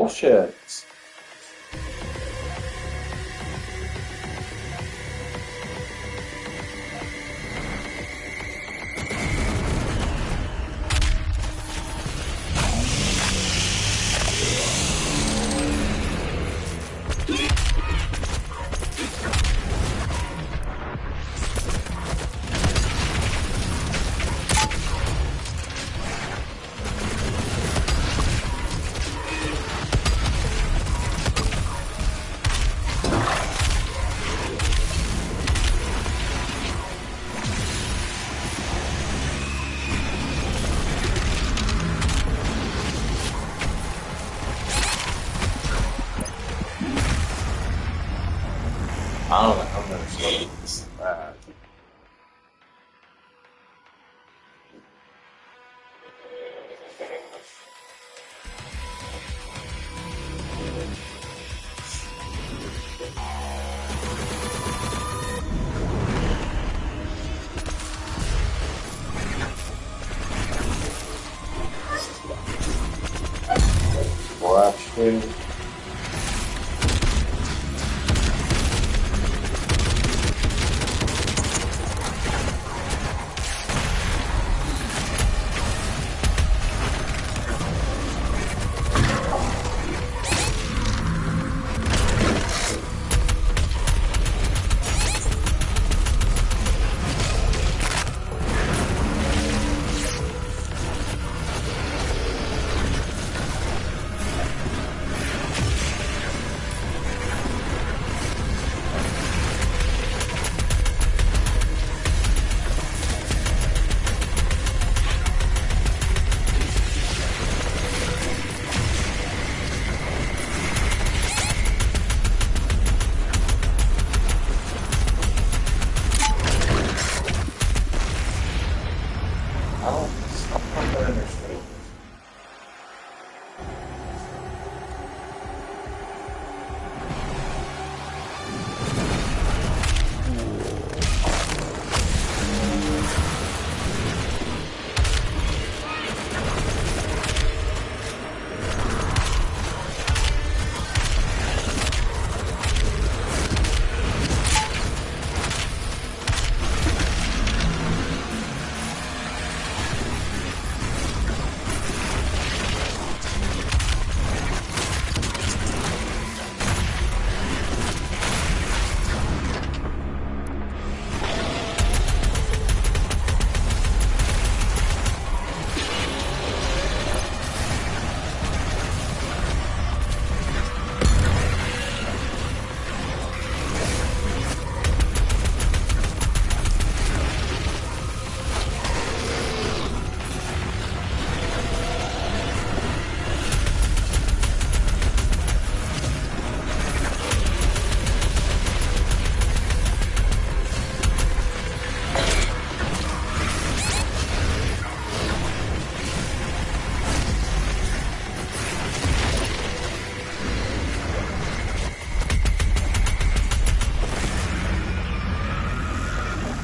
bullshit. I don't know. I'm gonna show this. Watching.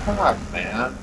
Come on, man.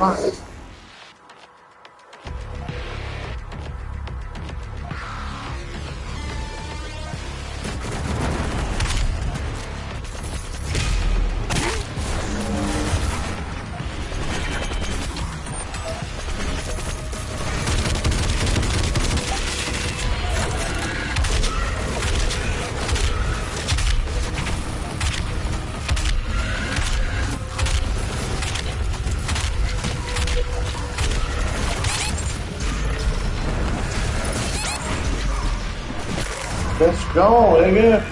Fine. Let's go, nigga.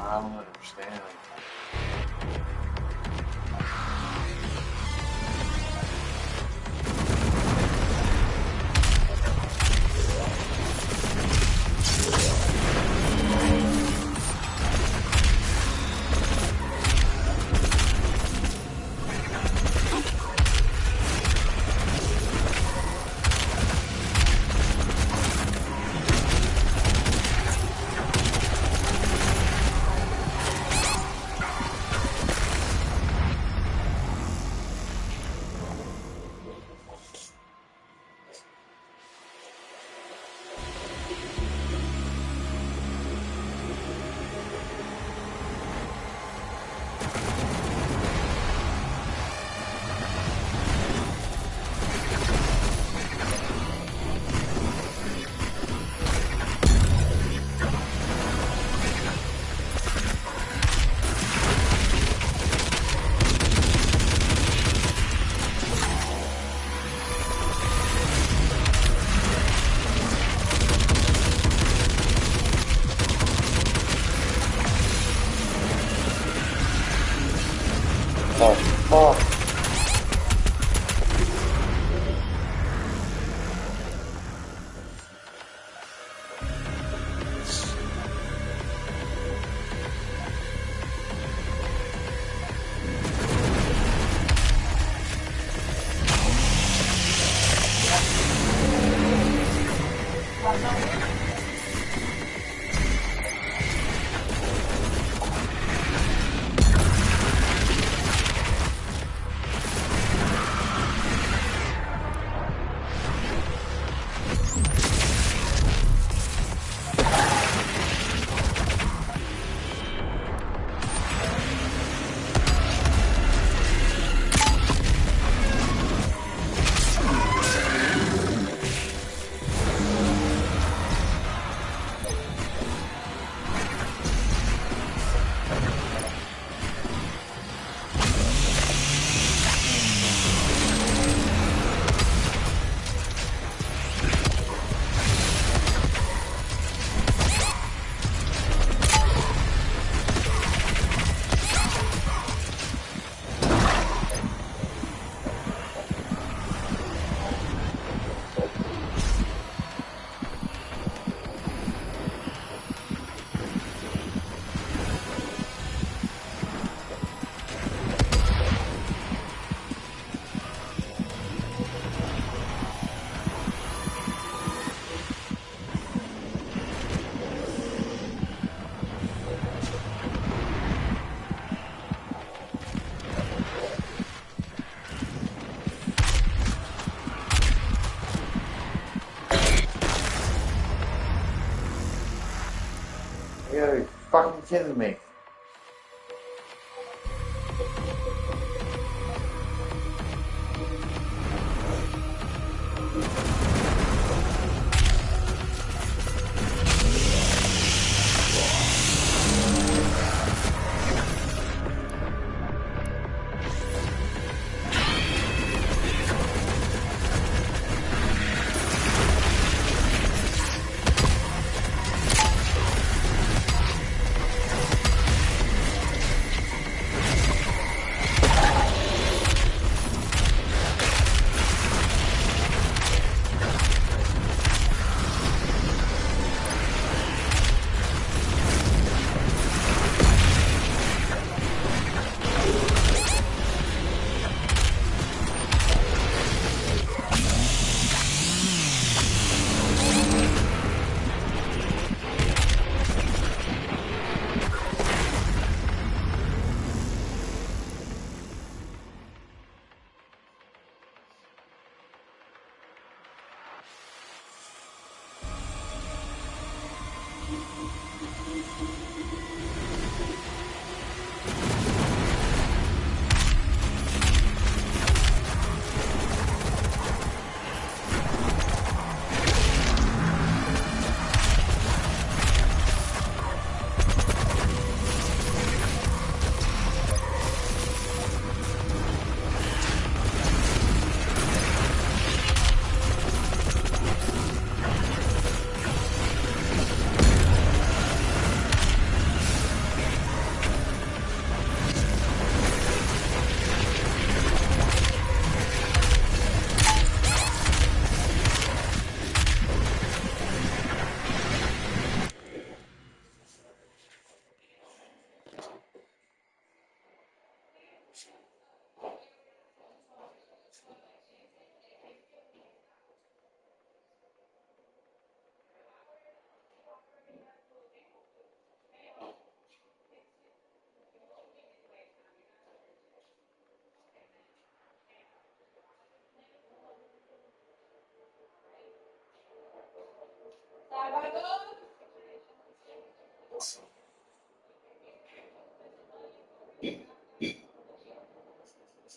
I don't understand. Oh, fuck. kidding me?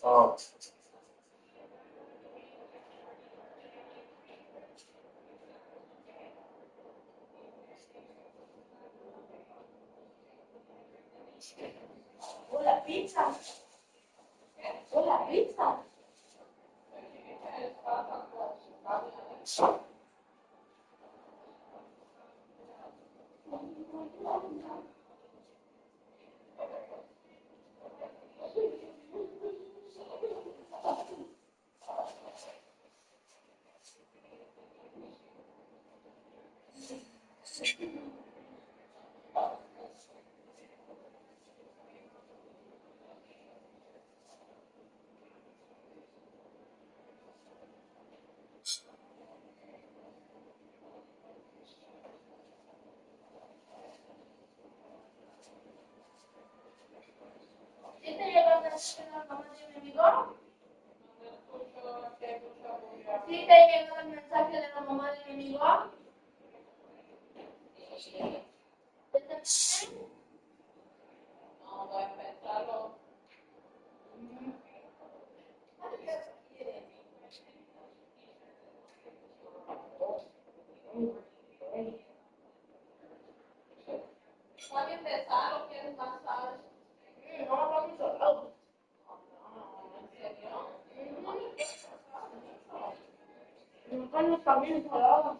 Oh. Hola, pizza. Hola, pizza. ¿Sí te llegó el mensaje de la mamá de mi amigo? ¿Sí te llegó el mensaje de la mamá de mi amigo? ¿Ya te no, voy a empezarlo. ¿Voy a empezar o quieres más tarde? No, vamos a hablar. ¿En serio? No, está bien salada.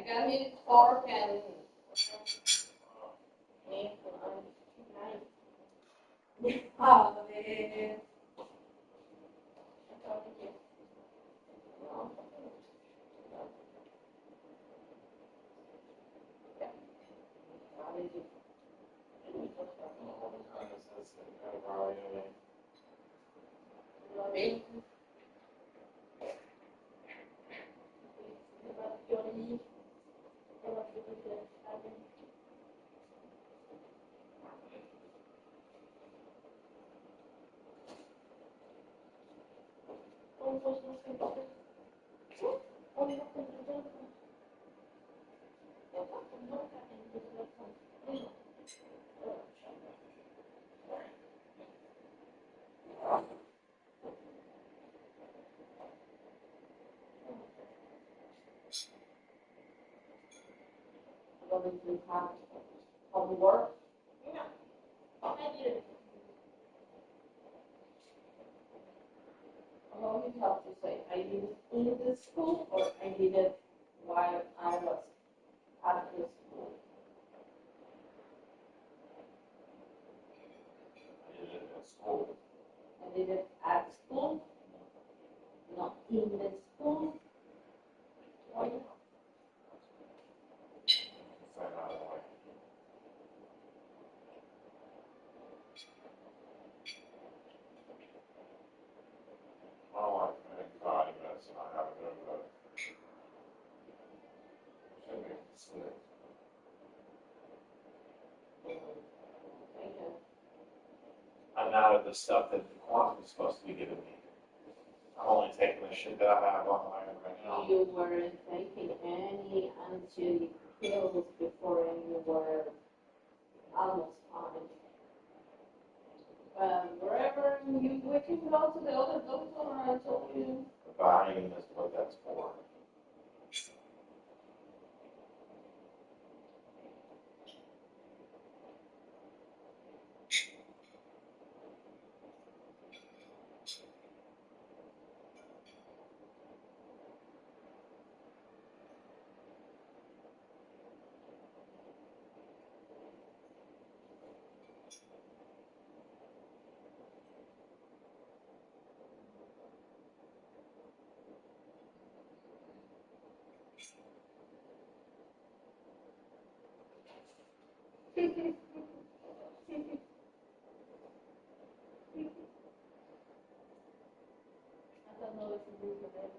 got his fork and oh, man. Of work. Yeah. I did it. Well, you have to say, I did it in the school or I did it while I was at the school. I did it at school. I did it at school, not in the school. Oh, yeah. Say that way. I don't like paying 5 minutes and I have to go to the should be 6. Thank you. I'm out of the stuff that the quantum is supposed to be giving me. I'm only taking the shit that I have on my own right now. You weren't taking any anti-pills before and you were almost fine. Wherever we can go to the other doctor, I told you. The volume is what that's for. I don't know what to do for that.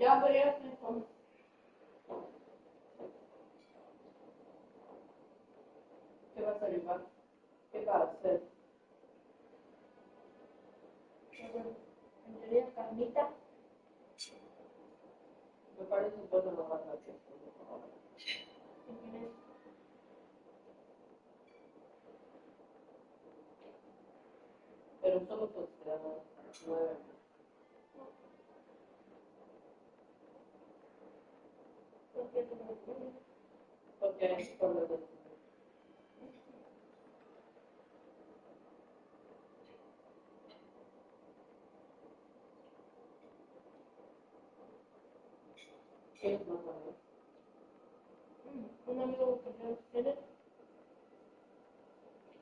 Ya voy a hacer con... ¿Qué vas a llevar? ¿Qué vas a hacer? ¿Tendría carnita? Me parece bueno lo más noche. Pero solo pues quedamos 9. Porque es por lo de... ¿Qué es más o menos? Un amigo que tiene,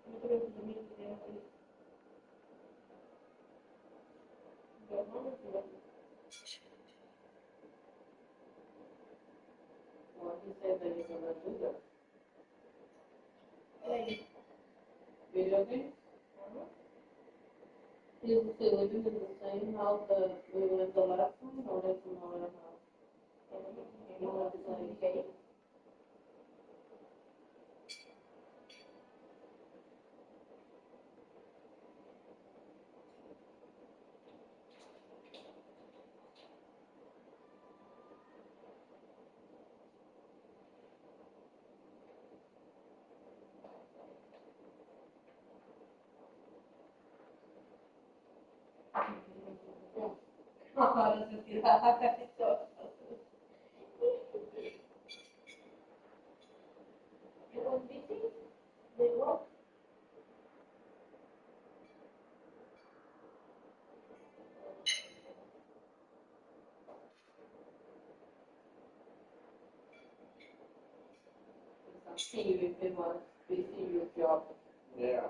yo creo que sus amigos querían salir. Yo no me fui. Well, he said that he's gonna do that. Hey. Video game? Is he living in the same house that we lived the last time, or is it another house? You know what it's like, okay? Ahora se tira la cabeza. You was busy? They work? see you if it was busy with job. Yeah,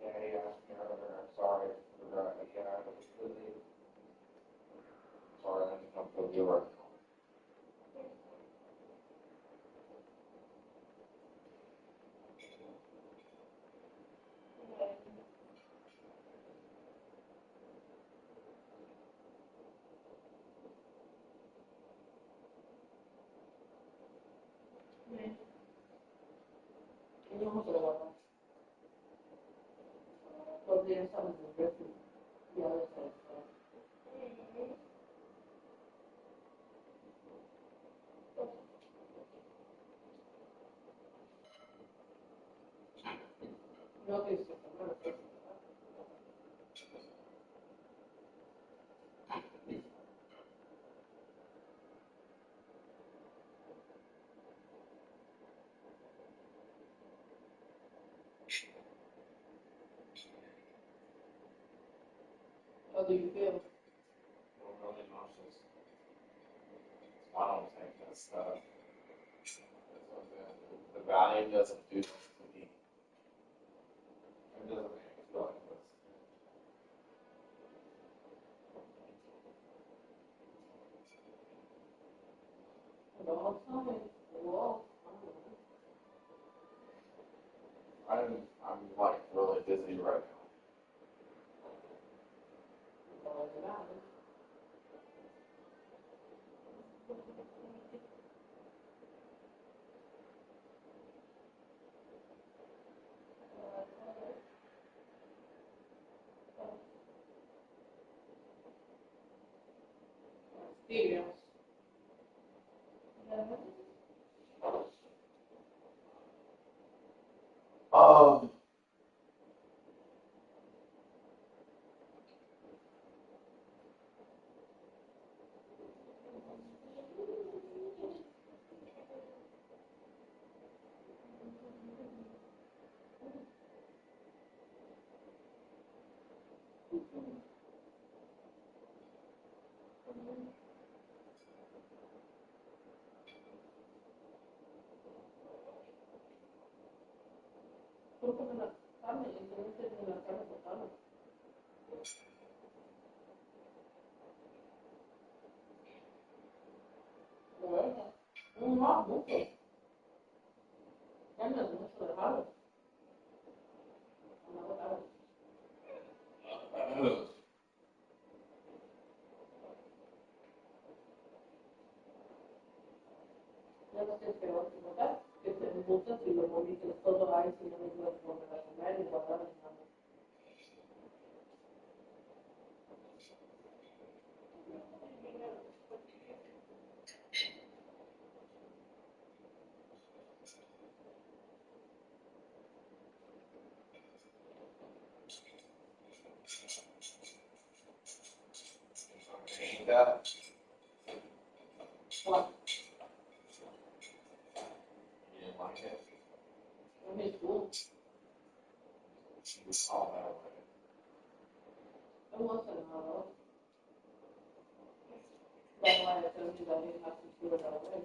he asked me earlier, I'm sorry, I forgot, yeah, I was busy. Sorry, I didn't come to you right now. Y no se lo guardo. Los días saben de refri. Ya lo sé. No te hice, no lo sé. How do you feel? I'm really nauseous. I don't take that stuff. The Valium doesn't do this to me. It doesn't make me feel like this. The whole time, whoa. I'm like really dizzy right now. Experience. Um, Creo que me la carne, entonces me la carne total. De verdad. No, mucho. Ya no es mucho de malo. No, claro. Ya no sé qué va a tocar, que te gustas y lo movites todo ahí, si no me puedes volver a comer y guardar en la mano. ain't that? What? You didn't like it? I mean, cool. You would call that away. It wasn't hollow. That's why I told you that I didn't have to do it all way.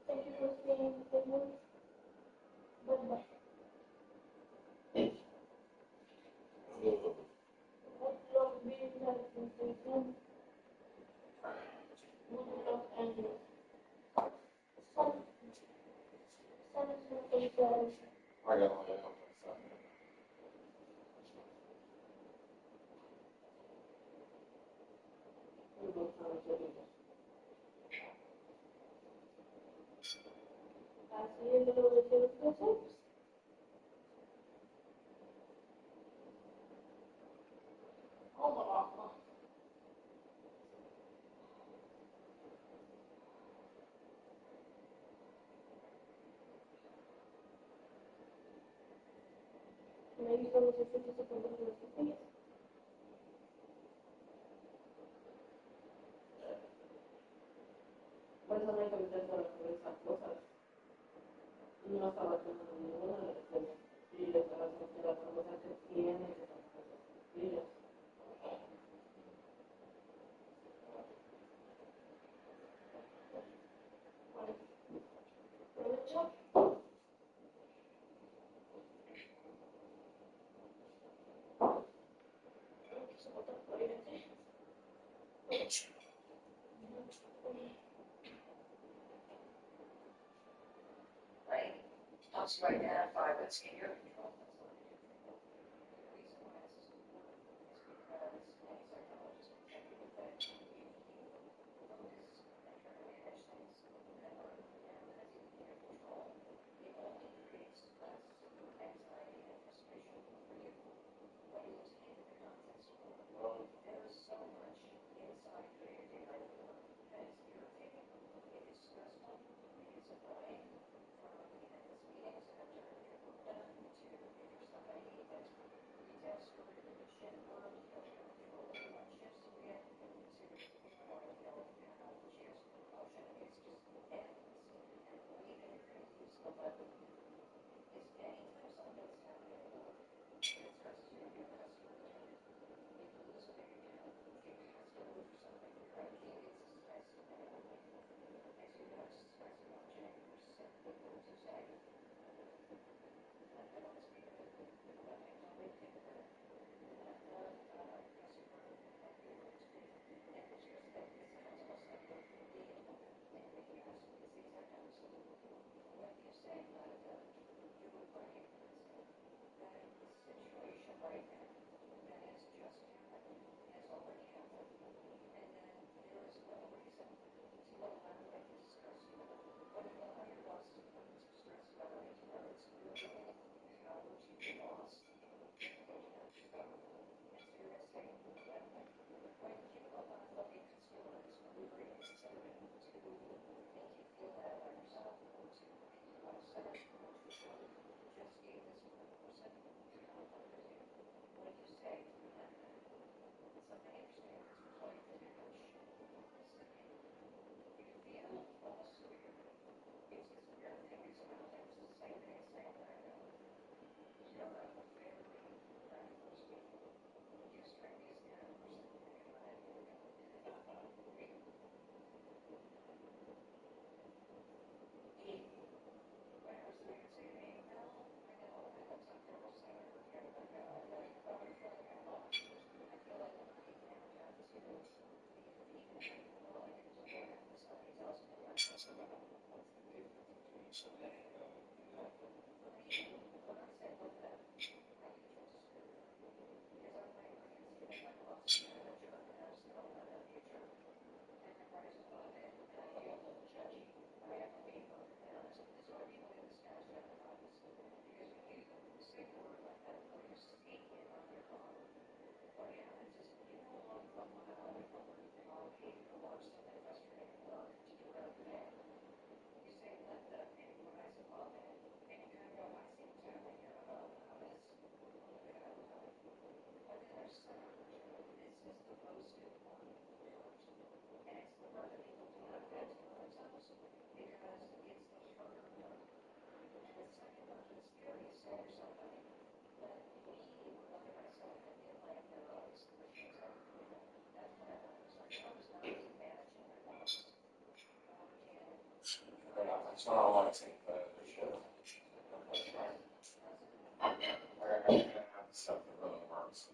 Thank you for seeing the news. Bye-bye. What love being that in Jason? Good Los Angeles. Sun is looking bright. I gotta lay out myself. We both know it's what it is. I see a little bit of the Oh, my. Maybe someone says 50 seconds later, it's 50. Personalmente me tengo la cabeza cosas y no estaba haciendo ninguna de las cosas y le estaba haciendo las cosas que tiene que hacer y aprovecho. Right? Once you identify what's in your control, that's what you do. The reason why this is important is because many psychologists will tell you that if you focus and try to manage things that are as in your control, it only creates less anxiety and frustration for you. When you take the context of work, there is so much inside your day-to-day life work that is irritating, it is stressful, it is annoying, from endless meetings that have to get work done, to if you're somebody that's retail store, you're doing shift work, you don't have control over what shifts you get, to you don't have chance for promotion, it's just endless. And the way that you're going to use the button is anytime something's happening at work that stresses you, your customer account, if you lose a big account, if you have to move for something, your IT gets stressed about everything. As you got stressed about checking your sick people to say, let them speak of it, let me know they take care, let the customer have the work to do. And it's just that it sounds almost like you're being in the house, it's the exact opposite. When you say let them, you're recognizing that the situation right now that has just happened has already happened, and that there is no reason to allow it to stress you. When you allow your boss to stress you out into whether it's your power to your boss, you're taking out your power. And so you're going to say, let them. When you allow the customer is hungry and somebody to make you feel bad about yourself, or to make you upset, or to show that you just gave this one person how hungry you. When you say, let them, somebody understands it's quite difficult. You can feel almost weird. It's this weird thing because sometimes it's the same thing as saying let go. You're not a very practical people. You strike me as the kind of person who can let go. When I was there, say to me, no, I know, I love something else, I never care about that. I feel like I'm lost. I feel like I'm being hammered down to be a thief, and I feel like I'm just going after somebody else and I'm not supposed to love them. What's the difference between something and for me, when I say let them, I usually screw it. Because I'm like, I can see that my boss is a jerk, and I just don't let them be a jerk. And I rise above it, and I feel a little judgy. I have to be perfectly honest. This is why people in this kind of stuff in office. Because when you say the word like that, or you sneak in on your phone, what happens is you no longer allow your behavior or something frustrating at work to derail your day. You say let them, and you rise above it, and you kind of go, I see what's happening here. Oh, how this, look at how it goes. But then there's a second version. This is the most important part. And it's the part that people do not get to know themselves because it's the harder part. And the second version is scary. You say to yourself, let me look at myself and get my neurons, which means that's what I was like. I was not managing my boss. That's why I don't want to take the shit. I gotta have stuff that really works.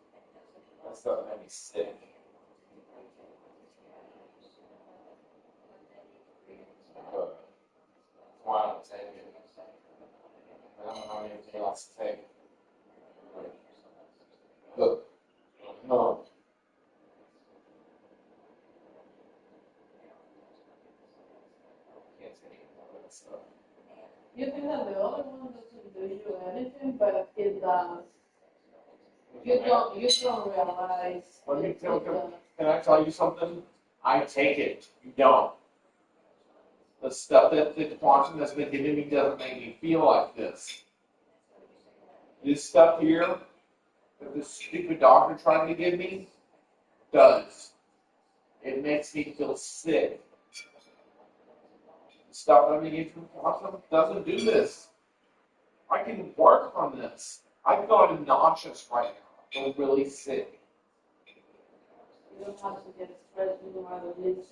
That stuff made me sick. That's why I don't take it. I don't know anything else to take. Look, no. Can't take that stuff. You think that the other one doesn't do you anything, but it does. You don't realize. Can I tell you something? I take it. You don't. The stuff that the quantum has been giving me doesn't make me feel like this. This stuff here that this stupid doctor trying to give me does. It makes me feel sick. The stuff I'm getting from quantum doesn't do this. I can work on this. I feel like nauseous right now. I feel really sick. You don't have to get stressed with your religion.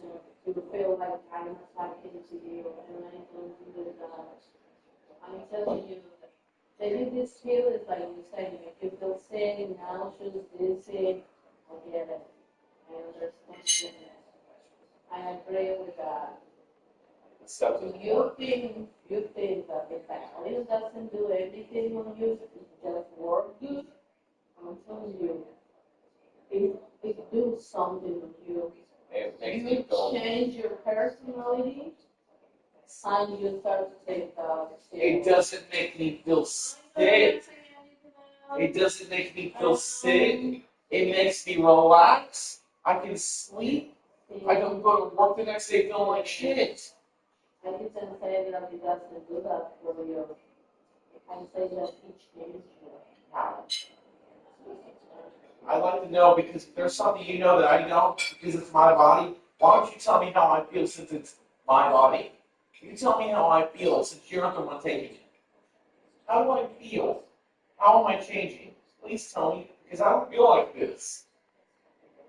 You feel like I'm attacking to you and I'm going to do that. I'm telling you, taking this pill is like you saying, if you feel sick, nauseous, dizzy, I get it. I understand. I agree with that. The stuff So doesn't you work. think that the Valium doesn't do anything on you, it just works good? I'm telling you, it do something on you. It makes You me feel. change your personality, and you start to take the It doesn't make me feel sick. It doesn't make me feel sick. It makes me relax. I can sleep. I don't go to work the next day feeling like shit. I didn't say that it doesn't do that for you. I'm saying that it changes you. I'd like to know because if there's something you know that I don't because it's my body, why don't you tell me how I feel since it's my body? You tell me how I feel since you're not the one taking it. How do I feel? How am I changing? Please tell me because I don't feel like this.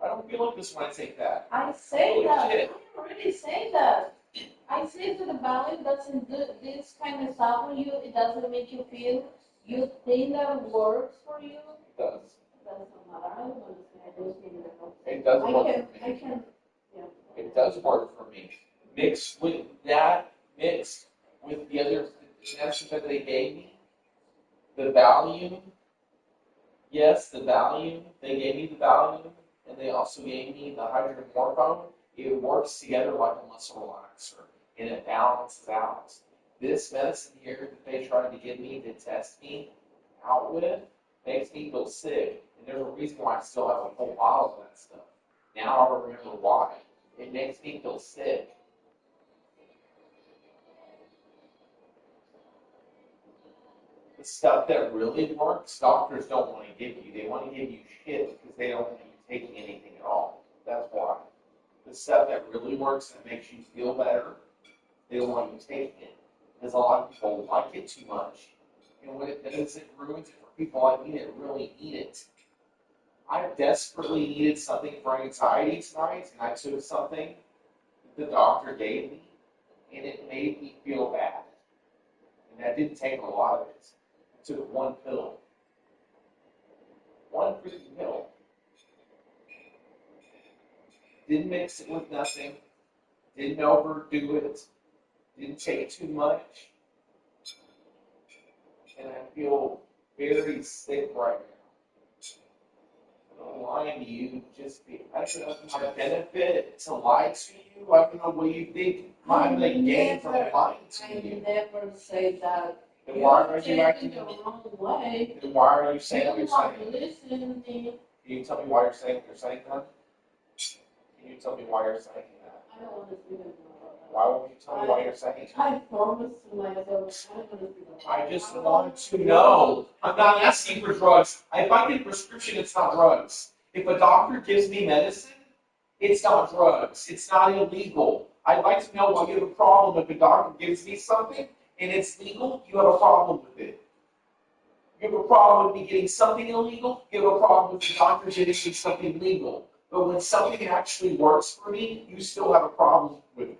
I don't feel like this when I take that. I say Holy that. shit. I already say that. I say that the Valium doesn't do this kind of stuff on you. It doesn't make you feel. You think that works for you. It does. Doesn't matter. I don't want to say I don't think that helps. It does work for me. I can. Yeah. It does work for me. Mixed with that, mixed with the other medicine that they gave me, the Valium. Yes, the Valium. They gave me the Valium, and they also gave me the hydromorphone. It works together like a muscle relaxer, and it balances out. This medicine here that they tried to give me to test me out with makes me feel sick, and there's a reason why I still have a whole bottle of that stuff. Now I remember why. It makes me feel sick. The stuff that really works, doctors don't want to give you. They want to give you shit because they don't want you taking anything at all. That's why. The stuff that really works that makes you feel better, they don't want you taking it. Because a lot of people like it too much. And when it does, it ruins it for people like me that really need it. I desperately needed something for anxiety tonight, and I took something the doctor gave me, and it made me feel bad. And that didn't take a lot of it. I took one pill. One freaking pill. Didn't mix it with nothing. Didn't overdo it. Didn't take too much. And I feel very sick right now. I'm not lying to you. I don't know if my benefit to lie to you. I don't know what you think I'm going to gain from lying to you. I never say that. Then why are you acting the wrong way? Then why are you saying what You're you're not saying? listening. Can you tell me why you're saying what you're saying, then? Can you tell me why you're saying that? I don't want to speak about Why won't you tell me why you're saying that. it? I promise to myself, I don't want to speak about I that. just want to know. I'm not asking for drugs. If I get a prescription, it's not drugs. If a doctor gives me medicine, it's not drugs. It's not illegal. I'd like to know why you have a problem if a doctor gives me something and it's legal, you have a problem with it. You have a problem with me getting something illegal, you have a problem with the doctor giving me something legal. But when something actually works for me, you still have a problem with it.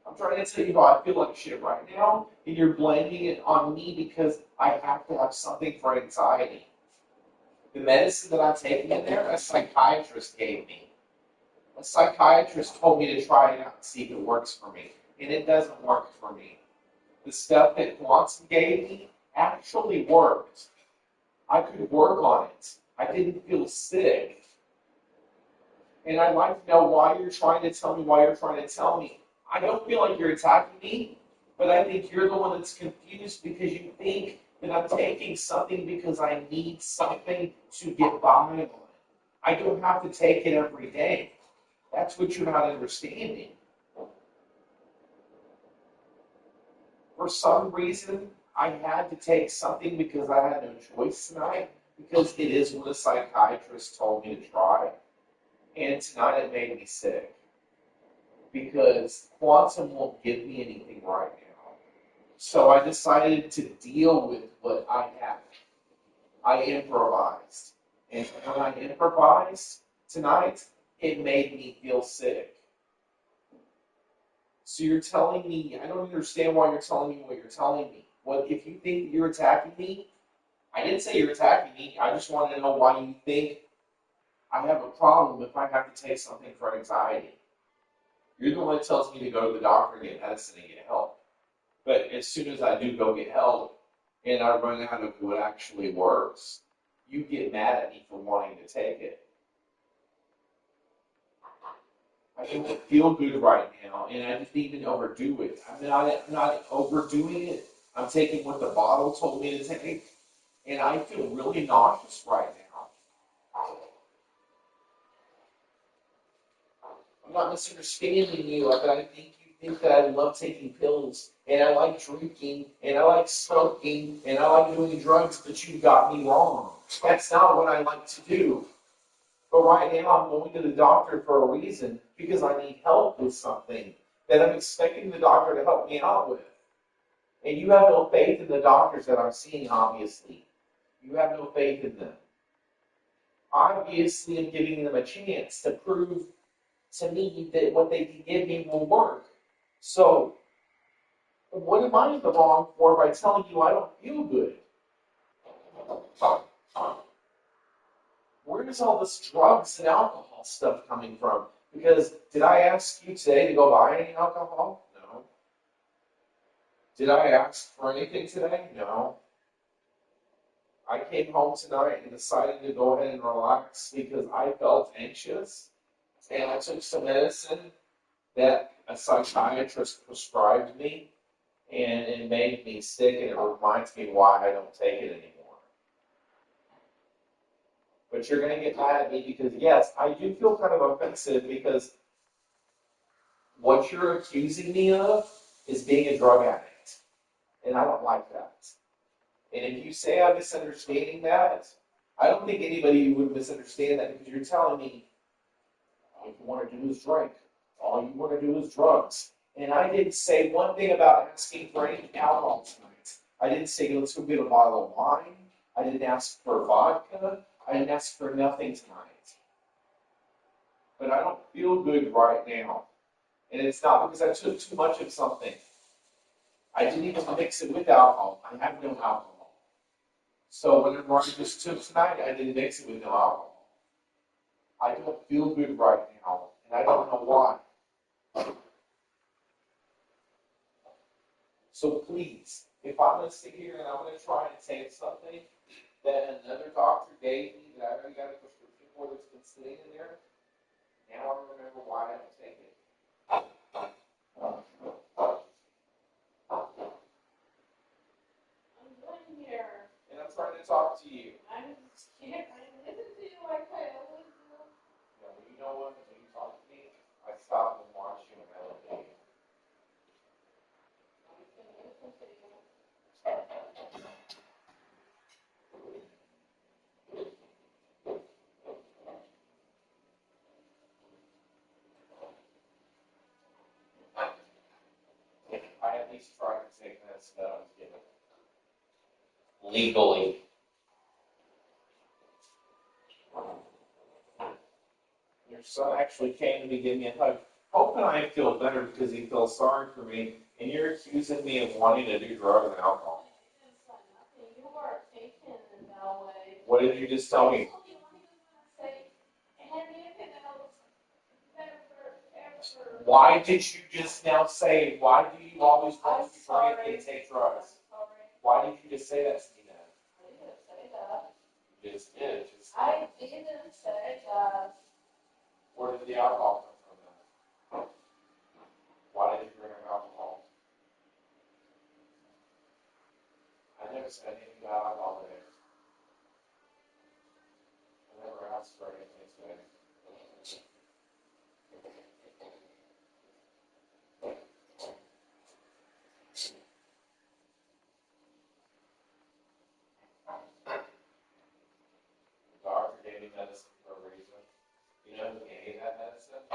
I'm trying to tell you how I feel like shit right now, and you're blaming it on me because I have to have something for anxiety. The medicine that I'm taking in there, a psychiatrist gave me. A psychiatrist told me to try it out and see if it works for me, and it doesn't work for me. The stuff that Watson gave me actually worked. I could work on it. I didn't feel sick. And I'd like to know why you're trying to tell me why you're trying to tell me. I don't feel like you're attacking me, but I think you're the one that's confused because you think that I'm taking something because I need something to get by on. I don't have to take it every day. That's what you're not understanding. For some reason, I had to take something because I had no choice tonight, because it is what a psychiatrist told me to try. And tonight it made me sick, because quantum won't give me anything right now. So I decided to deal with what I have. I improvised. And when I improvised tonight, it made me feel sick. So you're telling me, I don't understand why you're telling me what you're telling me. What if you think you're attacking me? I didn't say you're attacking me. I just wanted to know why you think I have a problem if I have to take something for anxiety. You're the one that tells me to go to the doctor and get medicine and get help. But as soon as I do go get help and I run out of what actually works, you get mad at me for wanting to take it. I don't feel good right now, and I didn't even overdo it. I'm not overdoing it. I'm taking what the bottle told me to take, and I feel really nauseous right now. I'm not misunderstanding you, but I think you think that I love taking pills, and I like drinking, and I like smoking, and I like doing drugs, but you got me wrong. That's not what I like to do. But right now, I'm going to the doctor for a reason, because I need help with something that I'm expecting the doctor to help me out with. And you have no faith in the doctors that I'm seeing, obviously. You have no faith in them. Obviously, I'm giving them a chance to prove to me that what they can give me will work. So, what am I in the wrong for by telling you I don't feel good? Where is all this drugs and alcohol stuff coming from? Because did I ask you today to go buy any alcohol? No. Did I ask for anything today? No. I came home tonight and decided to go ahead and relax because I felt anxious. And I took some medicine that a psychiatrist prescribed me, and it made me sick, and it reminds me why I don't take it anymore. But you're going to get mad at me because, yes, I do feel kind of offensive because what you're accusing me of is being a drug addict. And I don't like that. And if you say I'm misunderstanding that, I don't think anybody would misunderstand that, because you're telling me all you want to do is drink. All you want to do is drugs. And I didn't say one thing about asking for any alcohol tonight. I didn't say let's go get a bottle of wine. I didn't ask for vodka. I didn't ask for nothing tonight. But I don't feel good right now. And it's not because I took too much of something. I didn't even mix it with alcohol. I have no alcohol. So whenever I just took tonight, I didn't mix it with no alcohol. I don't feel good right now, and I don't know why. So please, if I'm going to sit here and I'm going to try and take something that another doctor gave me that I already got a prescription for that's been sitting in there, now I remember why I don't take it. I'm doing here. And I'm trying to talk to you. I'm listening to you like I always do. Yeah, but you know what? When you talk to me, I stop and watch you and I look at you. I'm just gonna listen to you. I at least tried to take this that I was given. Legally. Your son actually came to me, give me a hug, hoping I feel better because he feels sorry for me, and you're accusing me of wanting to do drugs and alcohol. You are taken in that way. What did you just tell me? Why did you just now say, why do you always want to drink and take drugs? Why did you just say that to me then? I didn't say that. You just did. I didn't say that. Where did the alcohol come from then? Why did you drink alcohol? I never said anything about alcohol today. I never asked for anything today. You know who gave me that medicine?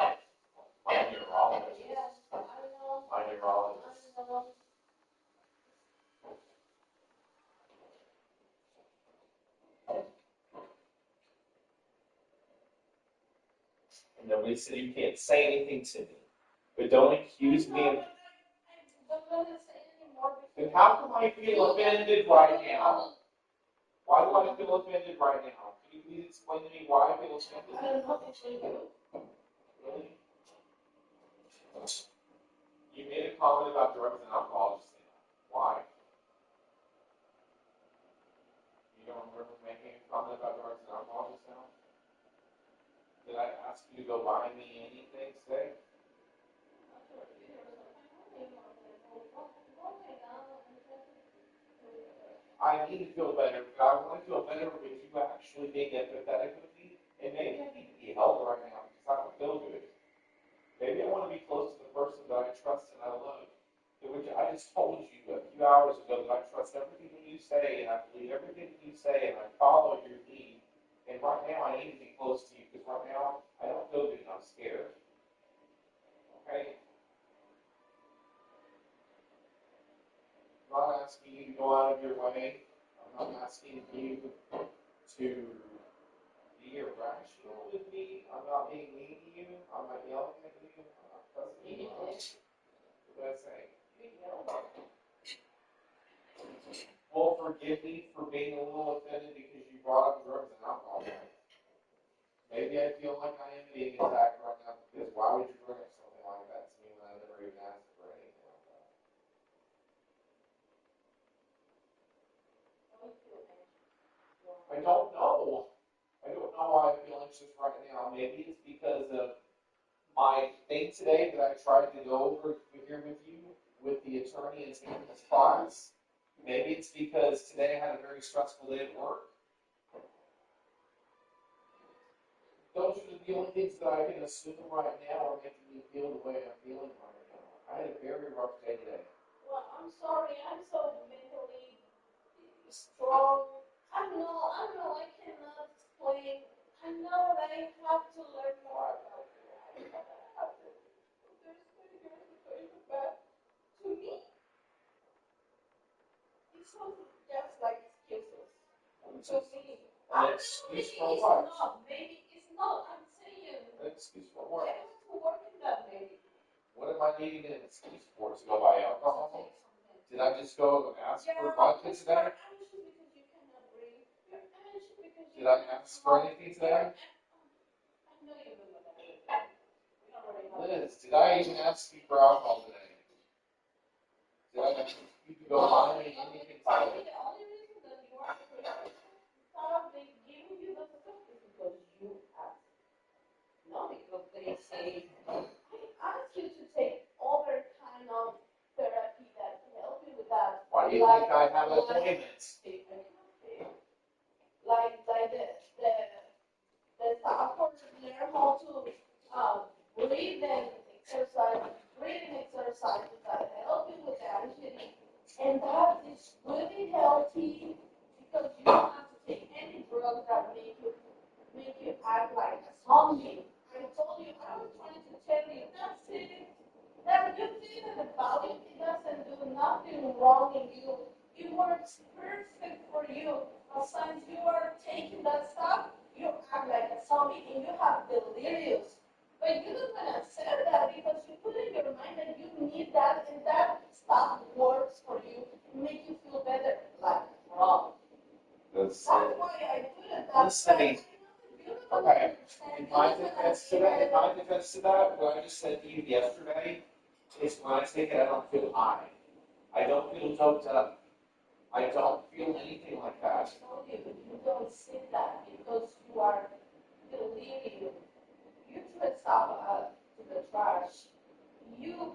My neurologist. Yes, I know. My neurologist. I know. And nobody said you can't say anything to me. But don't accuse me of. I don't want to say anymore. Then how come I feel offended right now? Why do I feel offended right now? Can you please explain to me why I feel offended? I don't know between you. Really? You made a comment about drugs and alcohol just now. Why? You don't remember making a comment about drugs and alcohol just now? Did I ask you to go buy me anything today? I need to feel better, but I want to feel better with you actually being empathetic with me. And maybe I need to be held right now because I don't feel good. Maybe I want to be close to the person that I trust and I love. Which I just told you a few hours ago that I trust everything that you say and I believe everything that you say and I follow your lead. And right now I need to be close to you because right now I don't feel good and I'm scared. Okay? I'm not asking you to go out of your way. I'm not asking you to be irrational with me. I'm not being mean to you. I'm not yelling at you. I'm not cussing you out. What did I say? Well, forgive me for being a little offended because you brought up drugs and alcohol. Maybe I feel like I am being attacked right now because why would you bring up something like that to me when I never even asked for anything like that? I don't know. I don't know why I feel anxious right now. Maybe it's because of my thing today that I tried to go over here with you with the attorney and taking this class. Maybe it's because today I had a very stressful day at work. Those are the only things that I can assume right now are making me feel the way I'm feeling right now. I had a very rough day today. Well, I'm sorry. I'm so mentally strong. I know, I cannot explain. I know that I have to learn more about you. I have to understand your situation, but to me, it sounds just like excuses. To me, An excuse for what? Maybe it's not. I'm saying. An excuse for what? I have to work in that maybe. What am I needing an excuse for? To go buy alcohol? Did I just go and ask for vodka today? Did I ask for anything today? Liz, did I even ask you for alcohol today? Did I ask you to go buy me anything today? The only reason that you are probably giving you the stuff is because you ask. Not because they say, I ask you to take other kind of therapy that can help you with that. Why do you think I have appointments? Like the doctors learn how to breathe and exercise, breathing exercises that help you with the anxiety. And that is really healthy because you don't have to take any drugs that make you act like a zombie. I told you, I was trying to tell you, that's it. That you think that the body doesn't do nothing wrong in you. It works perfect for you. But since you are taking that stuff, you act like a zombie and you have delirious. But you don't want to accept that because you put in your mind that you need that and that stuff works for you to make you feel better. Like wrong. That's why I put it that way. Okay. In my defense to that, what I just said to you yesterday is when I take it, I don't feel high. I don't feel doped up. I don't feel anything like that. I told you, you don't see that because you are delirious. You dress up to the trash. You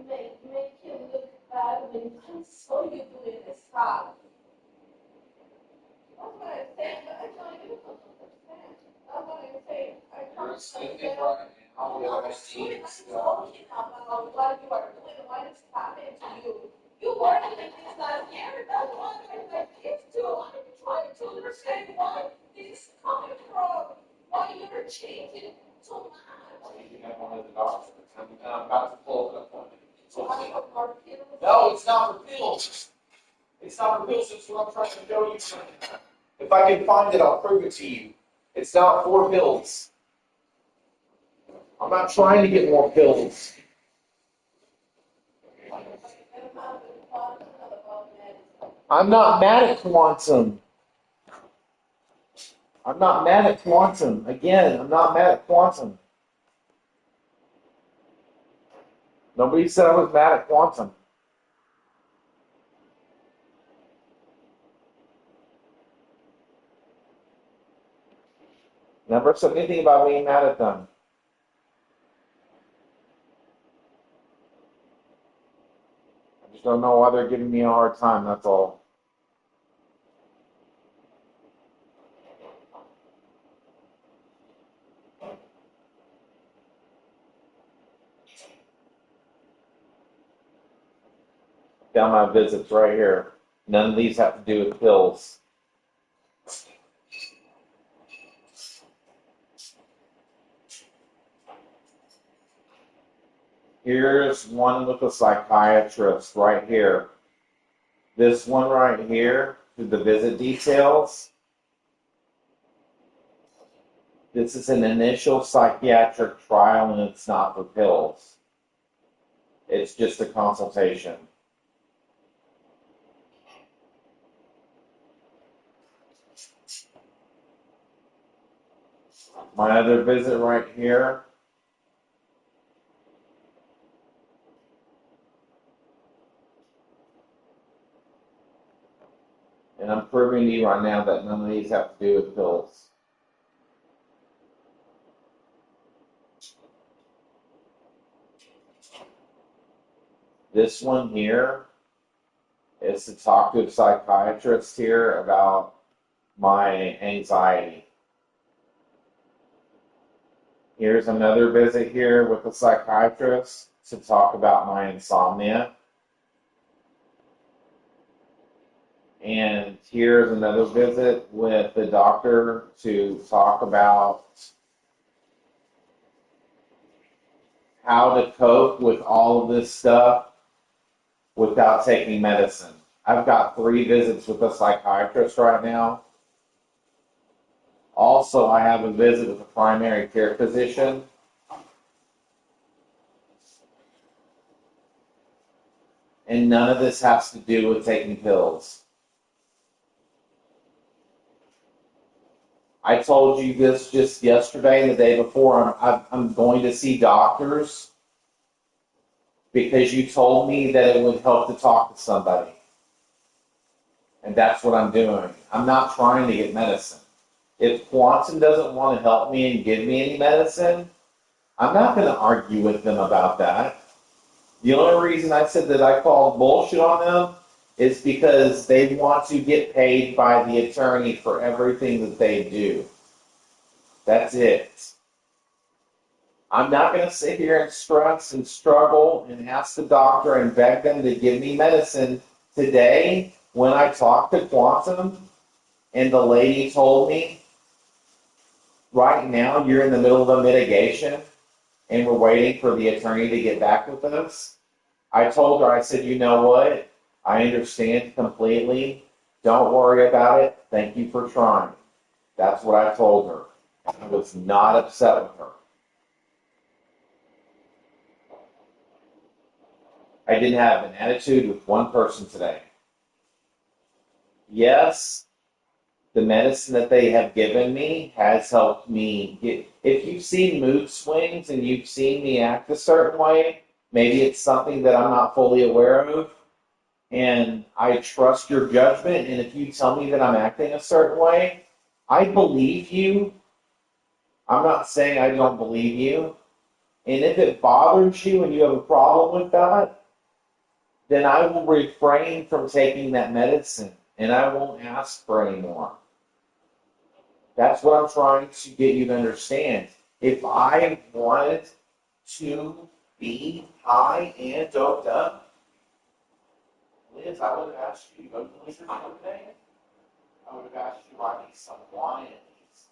make you look bad when I saw you doing the stuff. That's what I'm saying, but I know you don't understand. That's what I'm saying. I You're can't assuming understand. right now I'm that not I assuming. need I'm stuff. talking about what you are doing, what is happening to you. You worked like this last year, that's why I'm like this too. I'm trying to understand why this is coming from, why you're changing. pills. It's not for pills, it's what I'm trying to show you. If I can find it, I'll prove it to you. It's not for pills. I'm not trying to get more pills. I'm not mad at quantum. I'm not mad at quantum. Again, I'm not mad at quantum. Nobody said I was mad at quantum. Never said anything about being mad at them. I just don't know why they're giving me a hard time, that's all. Down my visits right here. None of these have to do with pills. Here's one with a psychiatrist right here. This one right here, the visit details. This is an initial psychiatric trial and it's not for pills. It's just a consultation. My other visit right here. And I'm proving to you right now that none of these have to do with pills. This one here is to talk to a psychiatrist here about my anxiety. Here's another visit here with a psychiatrist to talk about my insomnia. And here's another visit with the doctor to talk about how to cope with all of this stuff without taking medicine. I've got 3 visits with a psychiatrist right now. Also, I have a visit with a primary care physician. And none of this has to do with taking pills. I told you this just yesterday and the day before. I'm going to see doctors because you told me that it would help to talk to somebody. And that's what I'm doing. I'm not trying to get medicine. If Quantum doesn't want to help me and give me any medicine, I'm not going to argue with them about that. The only reason I said that I called bullshit on them is because they want to get paid by the attorney for everything that they do. That's it. I'm not going to sit here and stress and struggle and ask the doctor and beg them to give me medicine today when I talked to Quantum and the lady told me, right now you're in the middle of a mitigation and we're waiting for the attorney to get back with us. I told her, I said, you know what? I understand completely. Don't worry about it. Thank you for trying. That's what I told her. I was not upset with her. I didn't have an attitude with one person today. Yes, the medicine that they have given me has helped me get. If you've seen mood swings and you've seen me act a certain way, maybe it's something that I'm not fully aware of. And I trust your judgment. And if you tell me that I'm acting a certain way, I believe you. I'm not saying I don't believe you. And if it bothers you and you have a problem with that, then I will refrain from taking that medicine and I won't ask for any more. That's what I'm trying to get you to understand. If I wanted to be high and doped up, Liz, I would have asked you to go to the liquor store today. I would have asked you to buy me some wine at least.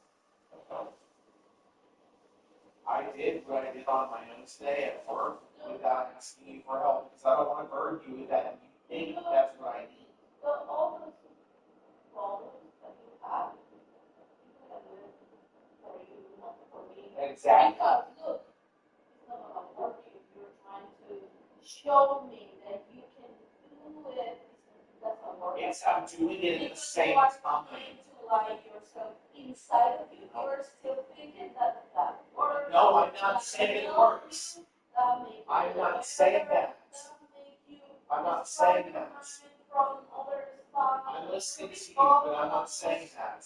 I did what I did on my own today at work without asking you for help because I don't want to burden you with that. Maybe that's what I need. All those problems that you have, you can do it for you, not for me. Exactly. Because look, it's not about work if you're trying to show me that you can do it. That's not work. It's I'm doing it at the same You are time. trying to lie yourself inside of you. You're still thinking that works. No, I'm not saying it works. I'm not saying that. I'm not saying that. I'm listening to you, but I'm not saying that.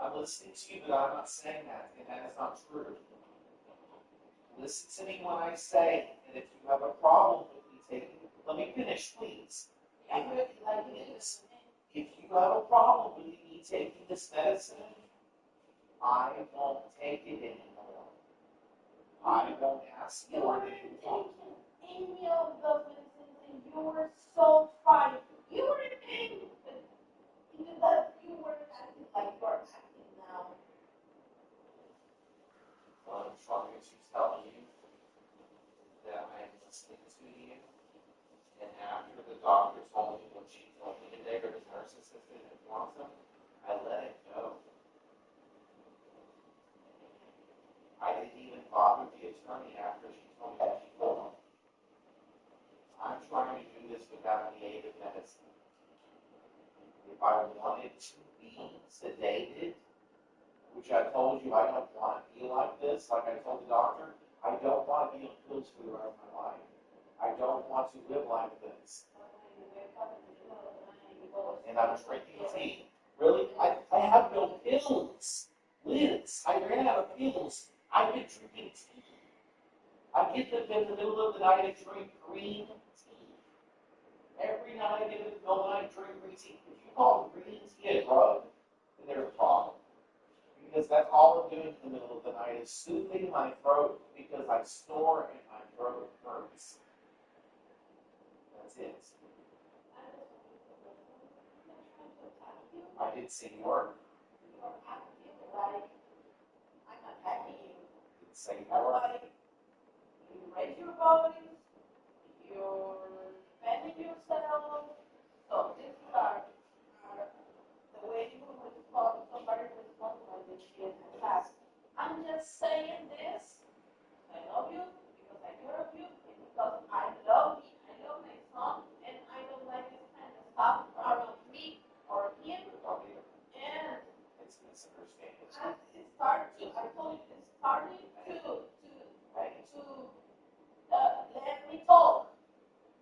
I'm listening to you, but I'm not saying that, and that is not true. Listen to me when I say, and if you have a problem with me taking, let me finish, please. If you have a problem with me taking this medicine, I won't take it anymore. I won't ask You for weren't it taking anymore. any of those medicines and you were so fine. You weren't taking even that you weren't acting like you're acting now. What I'm trying to tell you that I'm listening to you, and after the doctor told me what she told me today, or the nurse assistant in Quantum, I let it go. I didn't even bother the attorney after she told me what she told me. I'm trying to do this without the aid of medicine. If I wanted to be sedated, which I told you I don't want to be like this, like I told the doctor, I don't want to be on pills for the rest of my life. I don't want to live like this. And I'm drinking tea. Really? I have no pills. Liz, I ran out of pills. I've been drinking tea. I get them in the middle of the night and drink green tea. Every night I get in the middle of the night and drink green tea. If you call green tea a drug, then there's a problem. Because that's all I'm doing in the middle of the night is soothing my throat because I snore and my throat hurts. That's it. I didn't say you were. I'm attacking you. Didn't say you were. You raise your voice, you're defending yourself. So this is the way you respond, somebody responds when she is attacked. I'm just saying this. I love you because I care of you, and because I love me. I love my son, and I don't like this kind of stuff around me or him. And It's misunderstanding. it started to, I told you, it started to let me talk.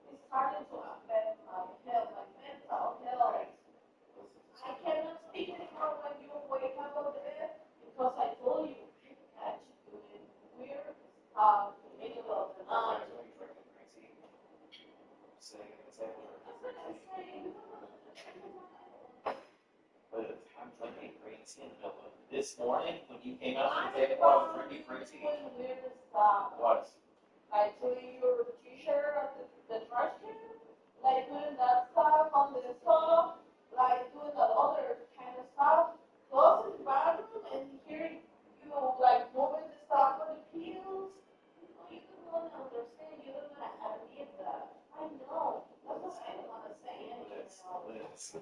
It started to affect my health, my mental health. I cannot speak anymore when you wake up out of bed because I told you I catch you doing weird stuff in the middle of the night. I'm drinking green tea in the middle of this morning when you came out from the table. I was drinking green tea. Weird stuff. What? Like doing your t-shirt at the trash can, like doing that stuff on the stove, like doing that other kind of stuff. Close in the bathroom and here you like moving the stuff on the pills. You don't understand. You don't want to admit that. I know. That's what I don't want to say anything else.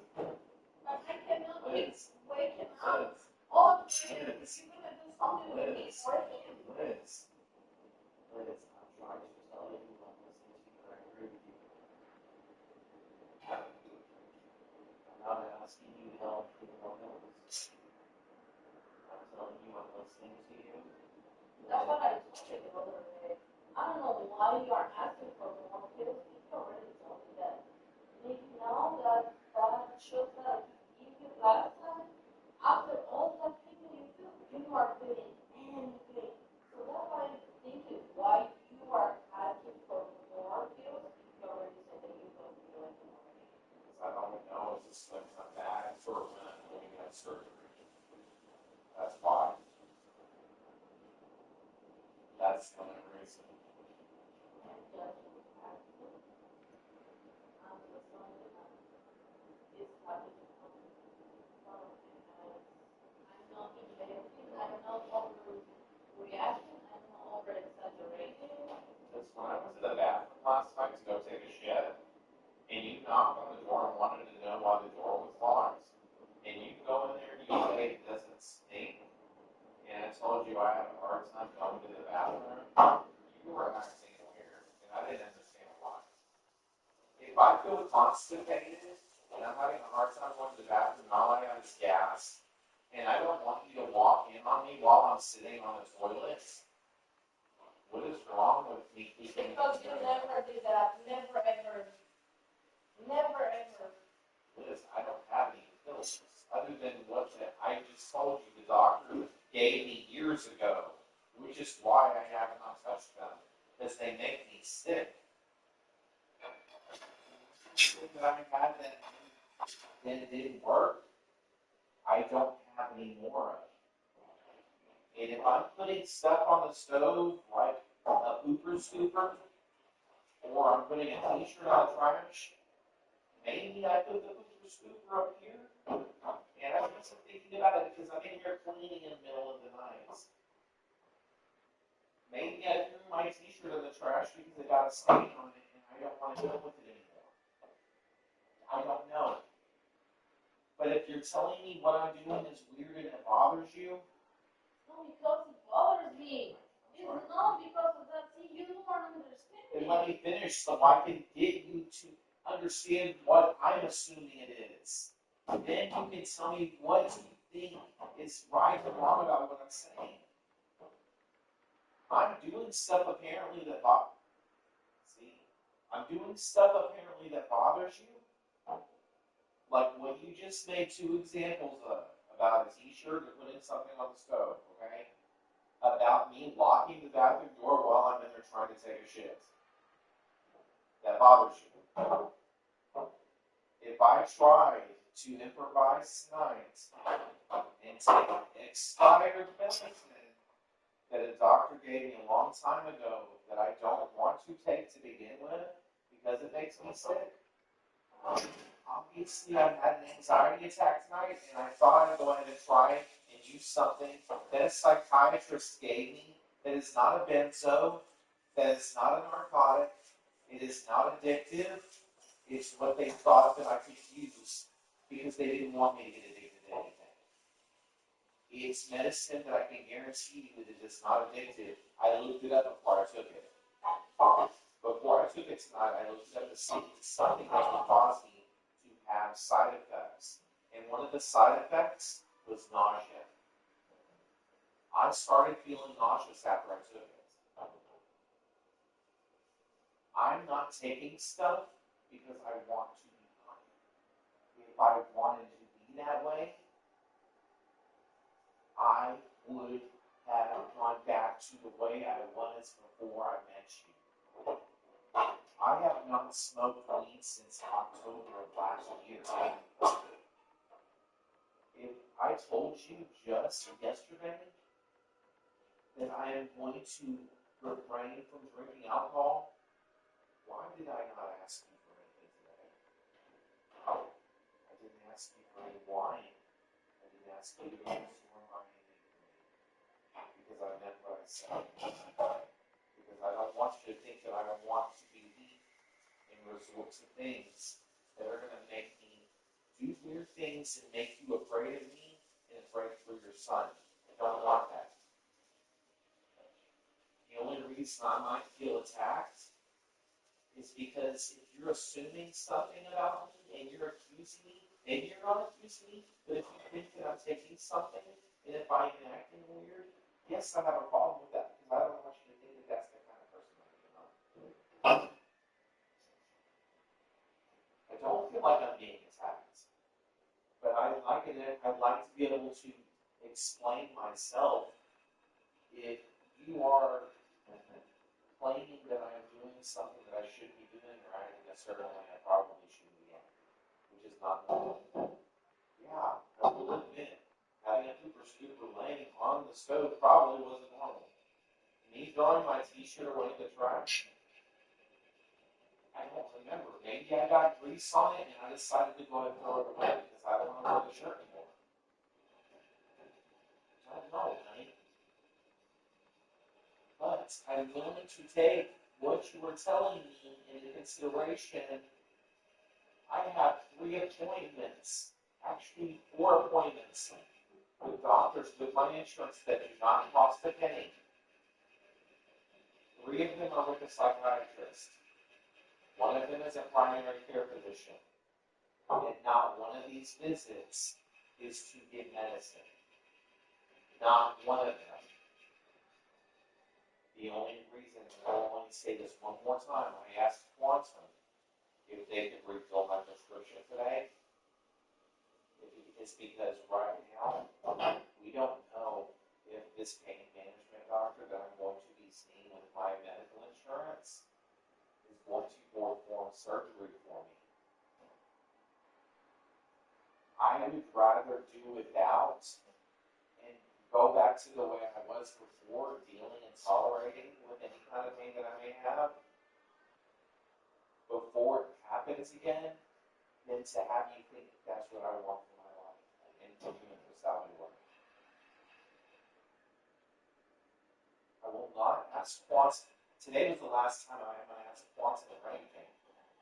But I cannot keep waking up. Oh, you're going to do something with me or him. Liz, I'm trying to tell you, I'm listening to you, and I agree with you. I'm not asking you to help with more pills. constipated and I'm having a hard time going to the bathroom and all I have is gas, and I don't want you to walk in on me while I'm sitting on the toilet, what is wrong with me keeping Because you never did that, never ever. Liz, I don't have any pills other than what I just told you the doctor gave me years ago, which is why I have not touched them, because they make me sick. That I had that it didn't work, I don't have any more of it. And if I'm putting stuff on the stove, like a pooper scooper, or I'm putting a t-shirt on the trash, maybe I put the pooper scooper up here, and I wasn't thinking about it because I'm in here cleaning in the middle of the night. Maybe I threw my t-shirt in the trash because it got a stain on it, and I don't want to deal with it anymore. I don't know. But if you're telling me what I'm doing is weird and it bothers you, No, because it bothers me. It's not because of that. See, you don't understand. then let me finish so I can get you to understand what I'm assuming it is. Then you can tell me what you think is right or wrong about what I'm saying. I'm doing stuff apparently that bothers you. Like what you just made 2 examples of, about a t-shirt and putting something on the stove, okay? About me locking the bathroom door while I'm in there trying to take a shit. That bothers you. If I tried to improvise tonight and take expired medicine that a doctor gave me a long time ago that I don't want to take to begin with because it makes me sick, obviously I had an anxiety attack tonight and I thought I'd go ahead and try and use something that a psychiatrist gave me that is not a benzo, that is not a narcotic, it is not addictive, it's what they thought that I could use because they didn't want me to get addicted to anything. It's medicine that I can guarantee you that it is not addictive. I looked it up before I took it. Before I took it tonight, I looked it up to see if it's something that can cause me to have side effects. And one of the side effects was nausea. I started feeling nauseous after I took it. I'm not taking stuff because I want to be high. If I wanted to be that way, I would have gone back to the way I was before I met you. I have not smoked weed since October of last year. If I told you just yesterday that I am going to refrain from drinking alcohol, why did I not ask you for anything today? I didn't ask you for any wine. I didn't ask you to go to the store and buy anything for me. Because I meant what I said. Because I don't want you to think that I don't want to be weak and resort to things that are going to make me do weird things and make you afraid of me and afraid for your son. I don't want that. The only reason I might feel attacked is because if you're assuming something about me and you're accusing me, maybe you're not accusing me, but if you think that I'm taking something and if I'm acting weird, yes, I have a problem with that because I don't want you to think that that's the kind of person I am. I don't feel like I'm being attacked, but I'd like to be able to explain myself if you are claiming that I am doing something that I shouldn't be doing or acting a certain way I probably shouldn't be acting, which is not normal. Yeah, I will admit, having a pooper scooper laying on the stove probably wasn't normal. Me throwing my t-shirt away in the trash, I don't remember. Maybe I got grease on it and I decided to go ahead and throw it away because I don't want to wear the shirt anymore. I don't know, honey. But I'm willing to take what you were telling me into consideration. I have 3 appointments, actually 4 appointments with doctors with my insurance that do not cost a penny. 3 of them are with a psychiatrist. One of them is a primary care physician. And not one of these visits is to get medicine. Not one of them. The only reason, I want to say this one more time, I asked Quantum if they could refill my prescription today. It's because right now, we don't know if this pain management doctor that I'm going to be seeing with my medical insurance is going to perform surgery for me. I would rather do without and go back to the way I was before, dealing and tolerating with any kind of pain that I may have before it happens again, than to have you think that's what I want for my life and continue to salvage work. I will not ask Quantum. Today was the last time I'm going to ask Quantum or anything.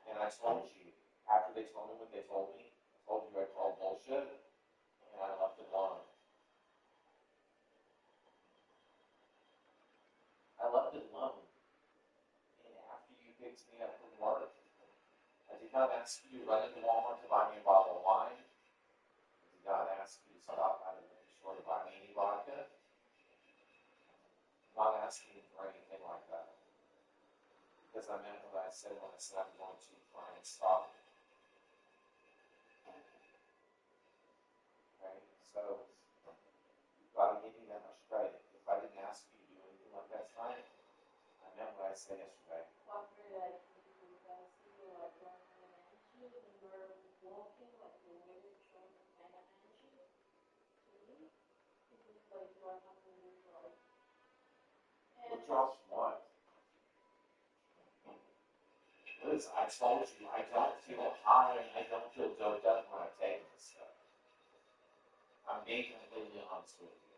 And I told you, after they told me what they told me, I told you I called bullshit, and I left it alone. I left it alone. And after you picked me up from work, I did not ask you to run into Walmart to buy me a bottle of wine. I did not ask you to stop at a liquor store to buy me any vodka. I'm not asking for anything like that. Because I meant what I said when I said I'm going to try and stop. Okay? So, you've got to give me that much credit. If I didn't ask you to do anything like that tonight, I meant what I said yesterday. What were like, you guys see you like running an engine and you're walking like you're really trying to find an engine? To me, it looks like you are having a withdrawal. Withdrawals from what? Liz, I told you, I don't feel high and I don't feel doped up when I take this stuff. I'm being completely honest with you.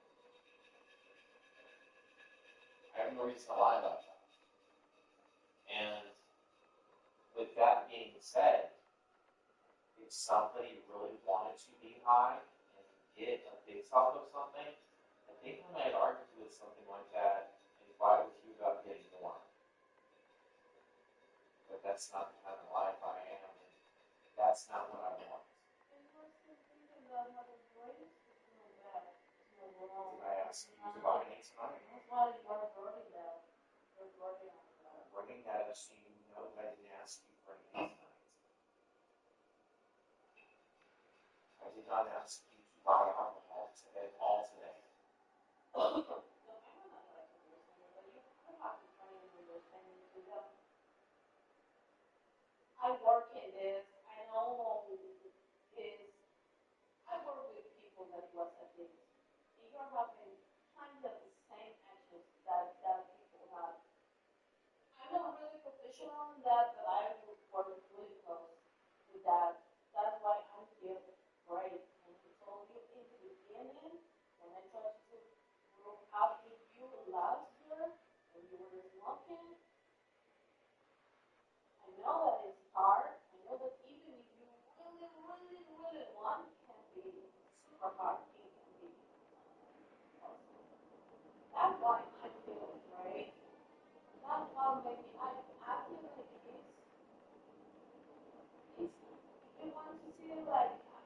I have no reason to lie about that. And with that being said, if somebody really wanted to be high and get a fix off of something, I think I might argue with something like that and fight with you about getting more. But that's not the kind of life I am, and that's not what I want. And you're still thinking about having drinks? It's not bad. It's not wrong. Did I ask you to buy any tonight? That's why you are burning that. You're working on that. I'm bringing that up so you know that I didn't ask you for anything tonight. I did not ask you to buy alcohol at all today. No, I'm not like a person, but you have to try and understand me too. I work in this. I know is I work with people that was addicted. And you're having kind of the same actions that people have. I'm not really professional in that, but I work really close with that. That's why I feel great. And he told you in the beginning, when I tried to group out with you last year, when you were smoking, I know that it's hard. I know that even if you really, really, really want, it can be super hard. It can be awesome. That's why I feel great. That's why maybe I feel like it's you want to see like that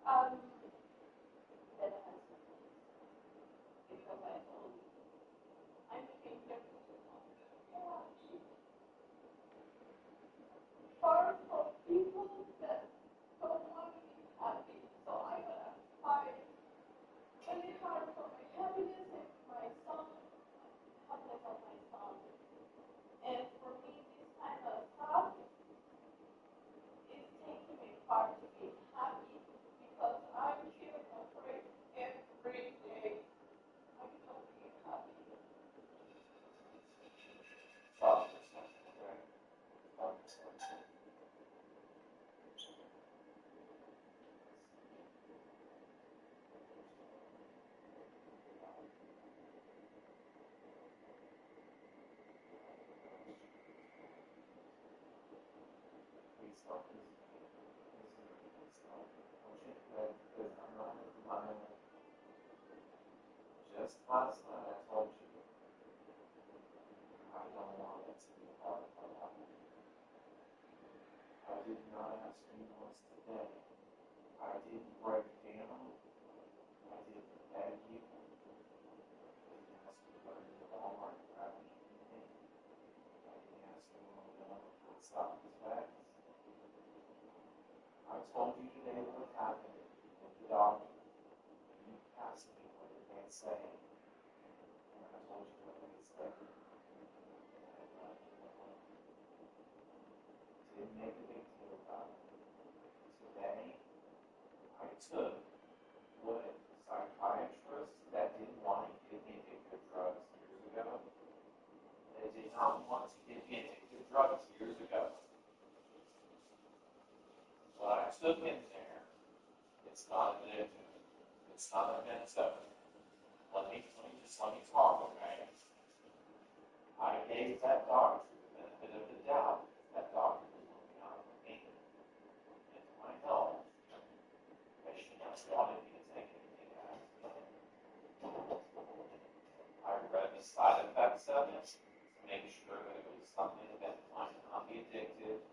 has because I told you I became careful to hard for people that don't want to be happy. So I gotta fight really hard for my happiness and my son, happiness of my son. And for me, this kind of stuff is taking me far to be happy because I feel afraid every day I'm not being happy. Please stop this. Please stop. Don't you do that because I'm not lying. Just last night I told you I don't want it to be a part of my life. did not ask you once today. I didn't break down. I didn't beg you. I didn't ask you to go to the Walmart and grab anything. I didn't ask you to go to stop these bags. I told you today what happened with the doctor. You asked me what did they say. And I told you what they said. Didn't make a big deal about it. Today, I took what psychiatrists that didn't want to give me addictive drugs years ago, they did not want to give me addictive drugs years ago. What I took in there, it's not addictive. It's not a medicine. Let me talk, okay? I gave that doctor the benefit of the doubt. That doctor was looking out for me and for my health. But she just wanted me to take anything out of it. I read the side effects of it to make sure that it was something that might not be addictive.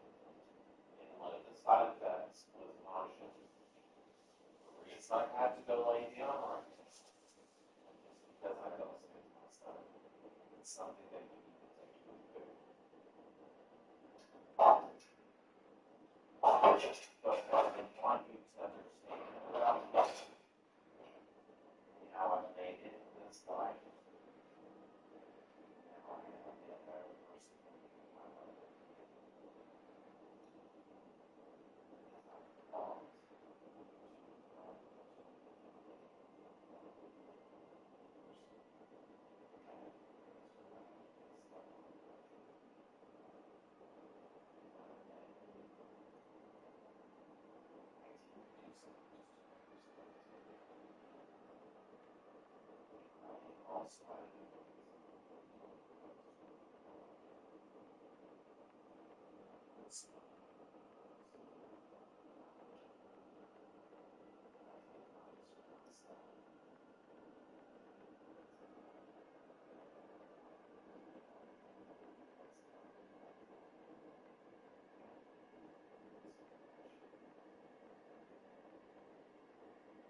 And one of the side effects was nausea. The reason I had to go lay down right now is because I felt sick to my stomach. It's something that you need to take with food. But I want you to understand about me and how I've made it in this life. And how I have been a better person in my life.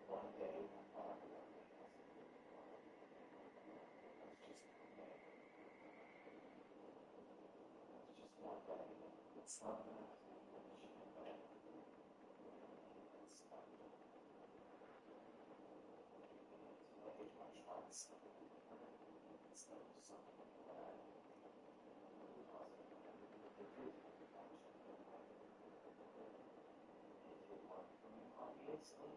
One day, my father got me. That's just one day. That's just one day. It's not going to happen much in a day. It's not going to happen. Today, I tried something different instead of something bad. Because I did it did work for me, obviously.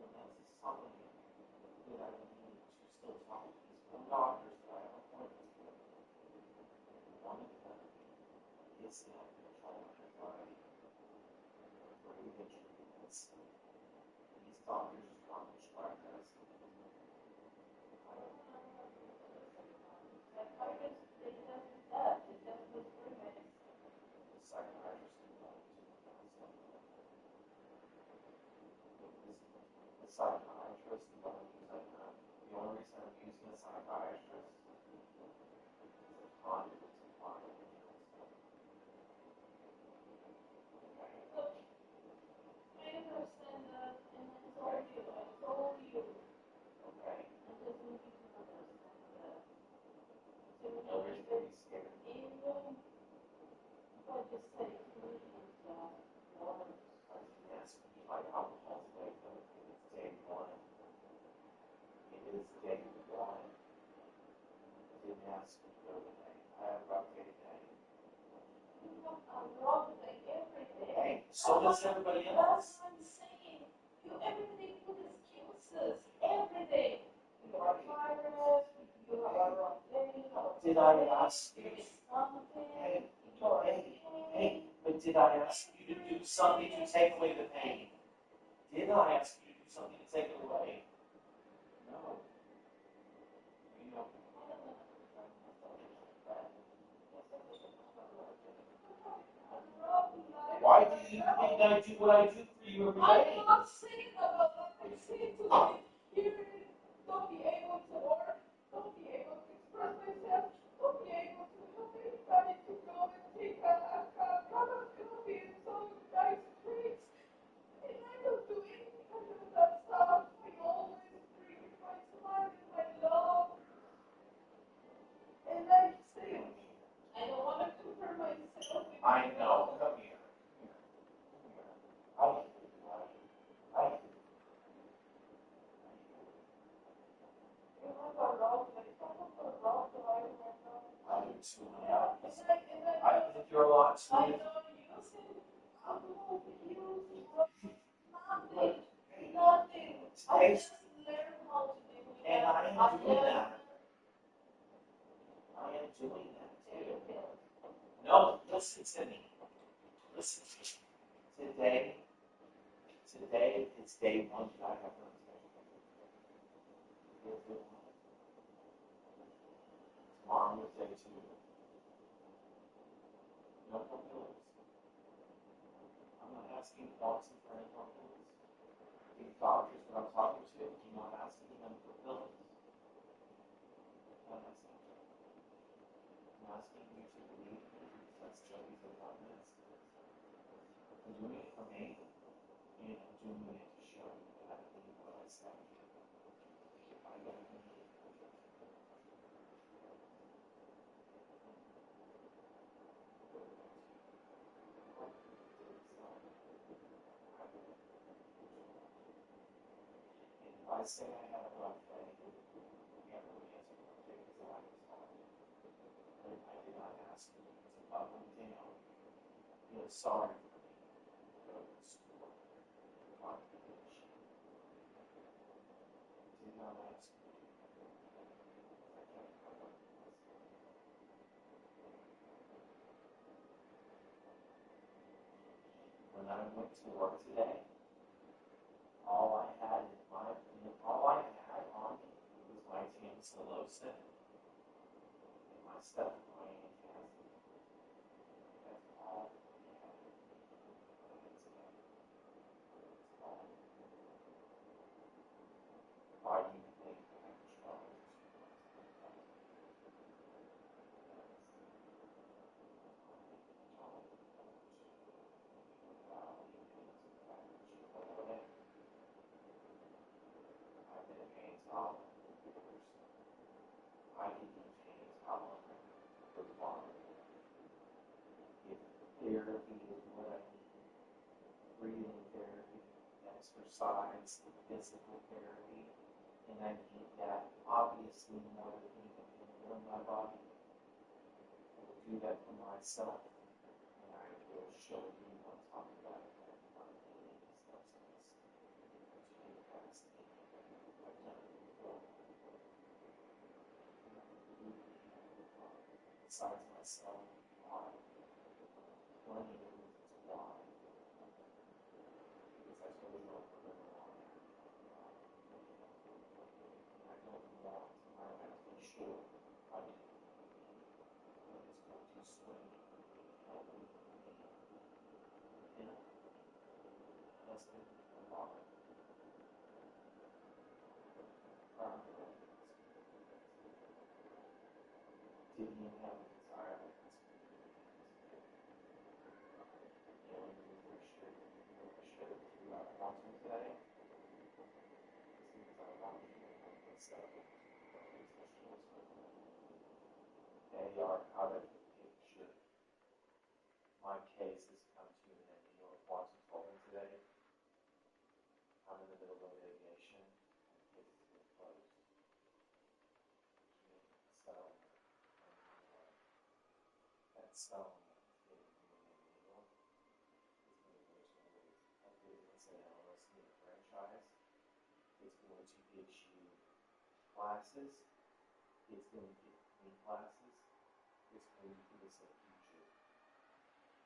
And that's something that I need to still talk to these one doctors that I have appointments with. One of them is to help control my anxiety for breathing treatments. These doctors do not prescribe medicine. I don't know. Psychiatrists, they just do that. They just prescribe medicine. The psychiatrist can help you with counseling. The psychiatrist, the only reason I'm using a psychiatrist is a conduit to find counseling. Okay? Look, I understand that, and I told you. Okay? I just need you to understand that. So No reason to be scared. even what you say to me is water. I didn't ask you to like alcohol today, but it's day one. It is day one. I didn't ask you to go today. I have a rough day today. You have a rough day every day. Hey, so does everybody else. That's what I'm saying. You every day put excuses. Every day. You are tired. You have a rough day. Did I ask you? There is something. Hey, You're hey, but did I ask you to do something to take away the pain? Did I ask you to do something to take it away? No. You know. Why do you think I do what I do for you every day? I'm not saying about that. I'm saying to me, you don't be able to work, don't be able to express myself, don't be able to help anybody to go and take a want to. I don't use it. I don't use it. Nothing. Nothing. I just learned how to do it. And I am doing that. I am doing that too. No, listen to me. Listen to me. Today is day one that I have learned. Tomorrow is day two. No more pillows. I'm not asking Watson for any more pillows. These doctors that I'm talking to, I'm not asking them for pillows. I'm not asking them. I'm asking you to believe me. That's Joey's apartment. I'm doing it for me, and I'm doing it to show you that I believe what I say. I don't believe it. If I say I have a rough day, you have to answer the day because I was hard. But I did not ask you to buckle down. Feel sorry for me. Go to school. Find the issue. Did not ask you. I can't cover myself. When I went to work today, all I had on me was my Tamsulosin and my stuff in my antacid. That's all I had. That's all. Why do you think I have trouble? I've been in pain tolerant for years. I can be pain tolerant for long. If therapy is what I need, breathing therapy, exercise, physical therapy, and I need that obviously more than anything in my body. I will do that for myself, and I will show you on top of that my healing substance to get past it. I've done it before. Besides myself, why? Plenty of reasons why. Because I told you over and over. I don't want my life to be short. I do. But it's going to swing heavily for me. And husband and father. Didn't even have a desire to you know, you were sure you got quantum today. Because I want you to know myself. They are out of the picture. My case has come to an end. You know what Watson told me today? I'm in the middle of litigation. The case has been closed. So, that settlement is getting really illegal. It's going to go to it's an LLC and franchise. It's going to get you classes. It's going to get me classes. It's going to give us a future.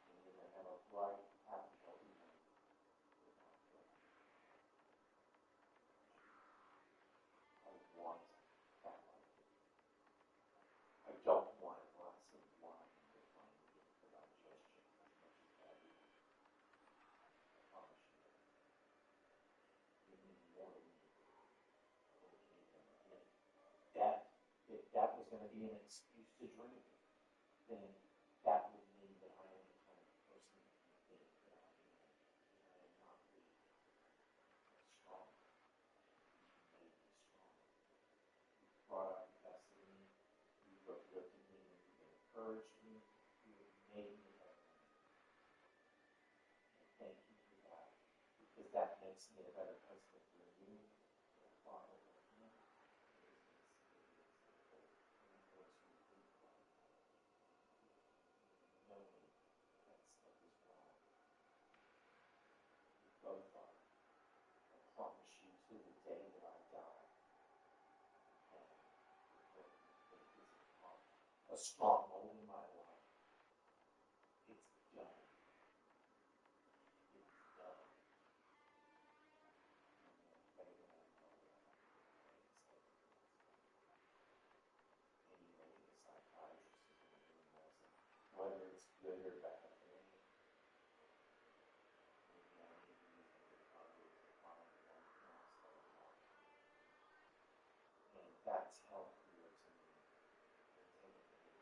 And you're going to have a bright, happy, healthy life. I want that life. I don't want a glass of wine with my digestion as much as that. I promise you. Give me more than if that was going to be an excuse to drink, then that would mean that I am the kind of person that you think that I am. And I am not weak. I'm strong. You made me strong. You brought out the best in me. You uplifted me. You encouraged me. You made me better. And thank you for that. Because that makes me a better husband for you, a father for him. Know me stronghold in my life. It's done. It's done. And you look at the psychiatrist who's been doing medicine, whether it's good or bad, maybe I need to use the recovery to find one counselor. And that's helped clear to me. They're taking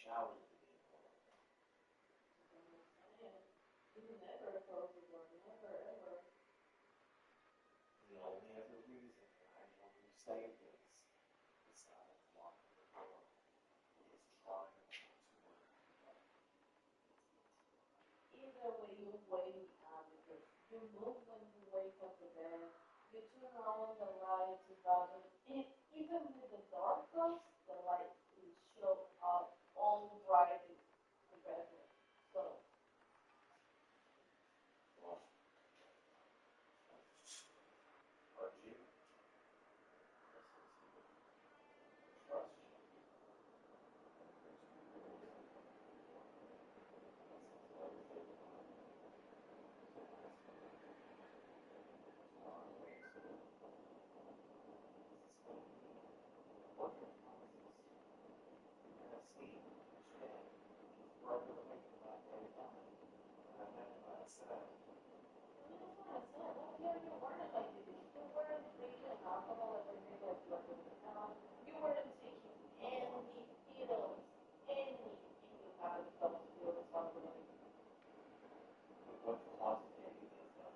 shower. You never close the door, never ever. The only other reason I want to say this, besides locking the door, is trying to work. Either way you wake up, because you move when you wake up the bed, you turn on the lights, and even with the dark clothes, the light will show up all bright in the bedroom. So, Well, are you? Trust you. you weren't taking any pills, any, and you have a couple of pills on the way. What closet did you get done?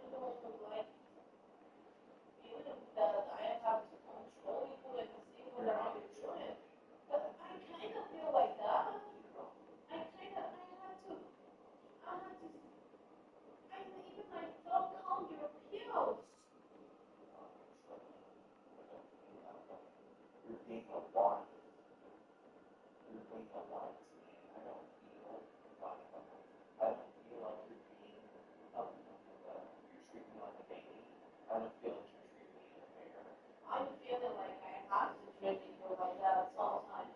You know, like, even that I have to control you and see what I'm doing. But I kind of feel like that. I even like don't count your pills. You're being a wife. You're being a wife to me. I don't feel like I don't feel like you're being you're treating me like a baby. I don't feel like you're treating me unfair. I'm feeling like I have to treat you like that sometimes.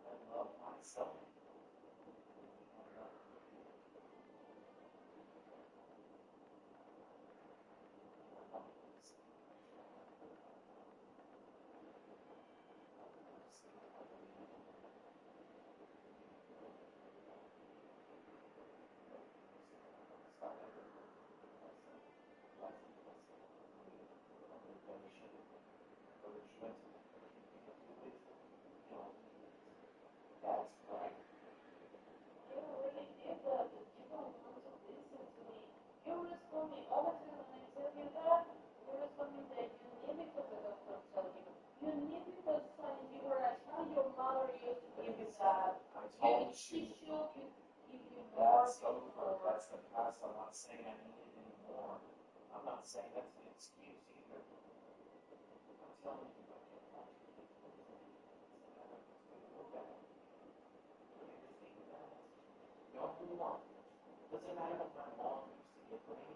I love myself. That's right. You really did that, but you don't want to listen to me. You respond me all the time when I tell you that. You respond me that you need me because the doctor told you. You need me because when you were a child, your mother used to give you that. I told She you. should give you more That's over. before. That's the past. I'm not saying I need it anymore. I'm not saying that's an excuse either. I'm telling you, I don't want to keep losing. It's gonna go back. You understand that? Y'all move on. Doesn't matter what my mom used to get for me.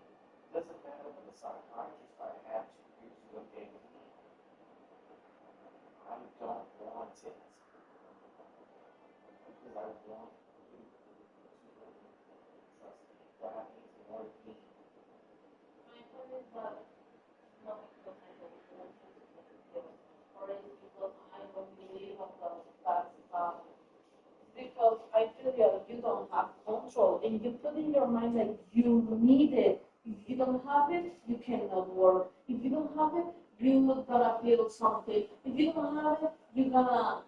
Doesn't matter what the psychiatrist I had 2 years ago gave me. I don't want it. Because I want you to trust me. That means more to me. My point is that not because I don't want you to take the pills, or it's because I don't believe on those past stuff. Because I feel you don't have control, and you put in your mind that you need it. If you don't have it, you cannot work. If you don't have it, you're gonna feel something. If you don't have it, you're gonna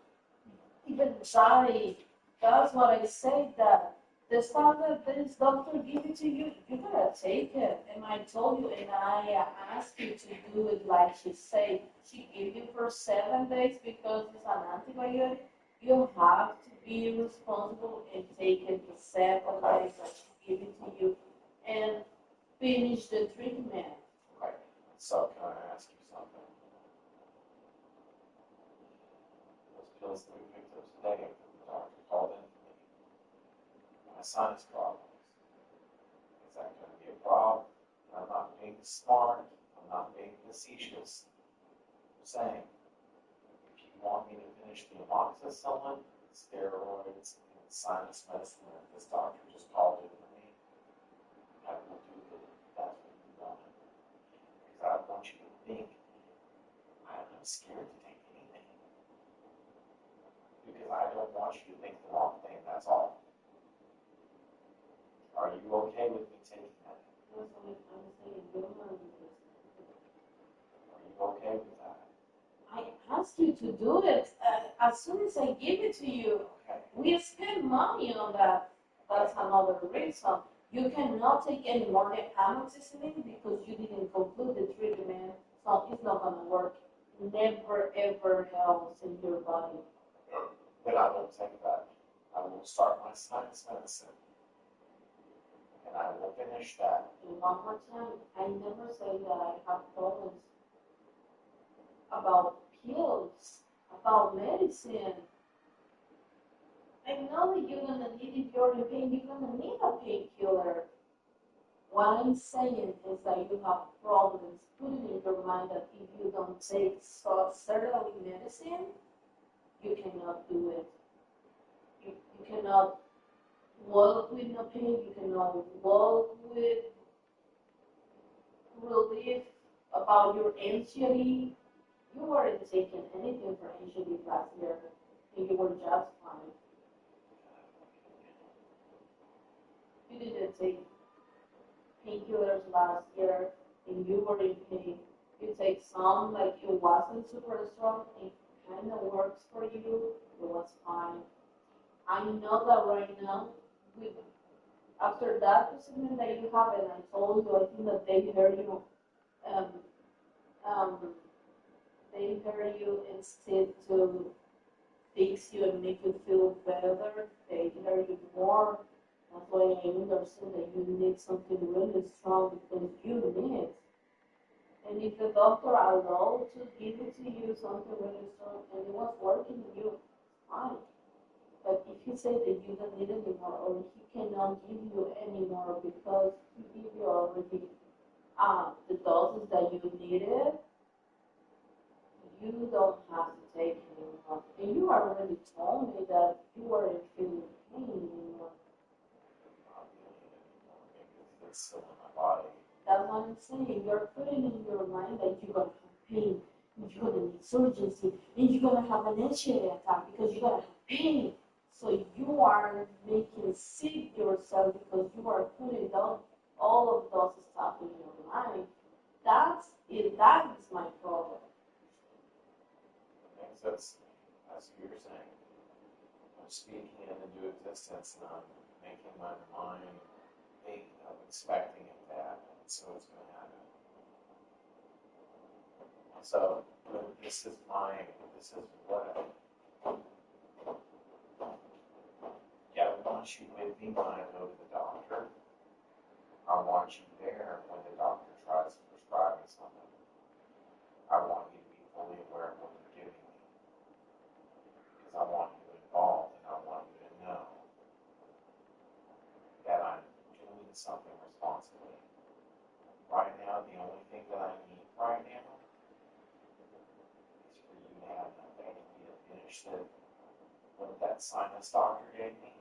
even die. That's what I say, that the stuff that this doctor give it to you, you gotta take it. And I told you, and I asked you to do it like she said. She gave you for 7 days because it's an antibiotic. You have to be responsible and take it the second day that she give it to you and finish the treatment. Okay, so can I ask you something? Those pills that we picked up today, the doctor called in for me. My sinus problems. Is that going to be a problem? I'm not being smart. I'm not being facetious. I'm saying, if you want me to finish the amoxicillin, steroids, and sinus medicine that this doctor just called in for me, I will do it. That's what you want. Because I don't want you to think I'm scared to take anything. Because I don't want you to think the wrong thing, that's all. Are you okay with me taking that? That's what I'm saying. You're not interested. Are you okay with that? I asked you to do it as soon as I give it to you. Okay. We spend money on that. That's another reason. You cannot take any more amoxicillin because you didn't complete the treatment, so it's not going to work. Never ever helps in your body. Then I won't take that. I will start my sinus medicine. And I will finish that. And one more time, I never say that I have problems about pills, about medicine. I know that you're gonna need, if you're in pain, you're gonna need a painkiller. What I'm saying is that you have problems putting in your mind that if you don't take certain medicine, you cannot do it. You cannot walk with no pain, you cannot walk with relief about your anxiety. You weren't taking anything for anxiety last year, and you were just fine. You didn't take painkillers last year, and you were in pain. You take some, like it wasn't super strong, it kind of works for you, it was fine. I know that right now, with after that procedure that you have, and I told you, I think that they heard you, um, um, they heard you instead to fix you and make you feel better, they heard you more. That's why I understand that you need something really strong because you need it. And if the doctor allowed to give it to you something really strong and it was working in you, fine. But if he said that you don't need anymore or he cannot give you anymore because he gave you already the doses that you needed, you don't have to take anymore. And you already told me that you weren't feeling pain anymore. Not really anymore. Maybe it's still in my body. That's what I'm saying. You're putting in your mind that you're gonna have pain, you're gonna need surgery, and you're gonna have an anxiety attack because you're gonna have pain. So you are making sick yourself because you are putting down all of those stuff in your mind. That's it. That is my problem. Makes sense. That's what you're saying. I'm speaking it into existence and I'm making my mind think I'm expecting it to happen. So it's going to happen. So this is what I want you with me when I go to the doctor. I want you there when the doctor tries to prescribe me something. I want you to be fully aware of what you're giving me. Because I want you involved and I want you to know that I'm doing something responsibly. Right now, the only thing that I need right now is for you to have enough faith for me to finish what that sinus doctor gave me.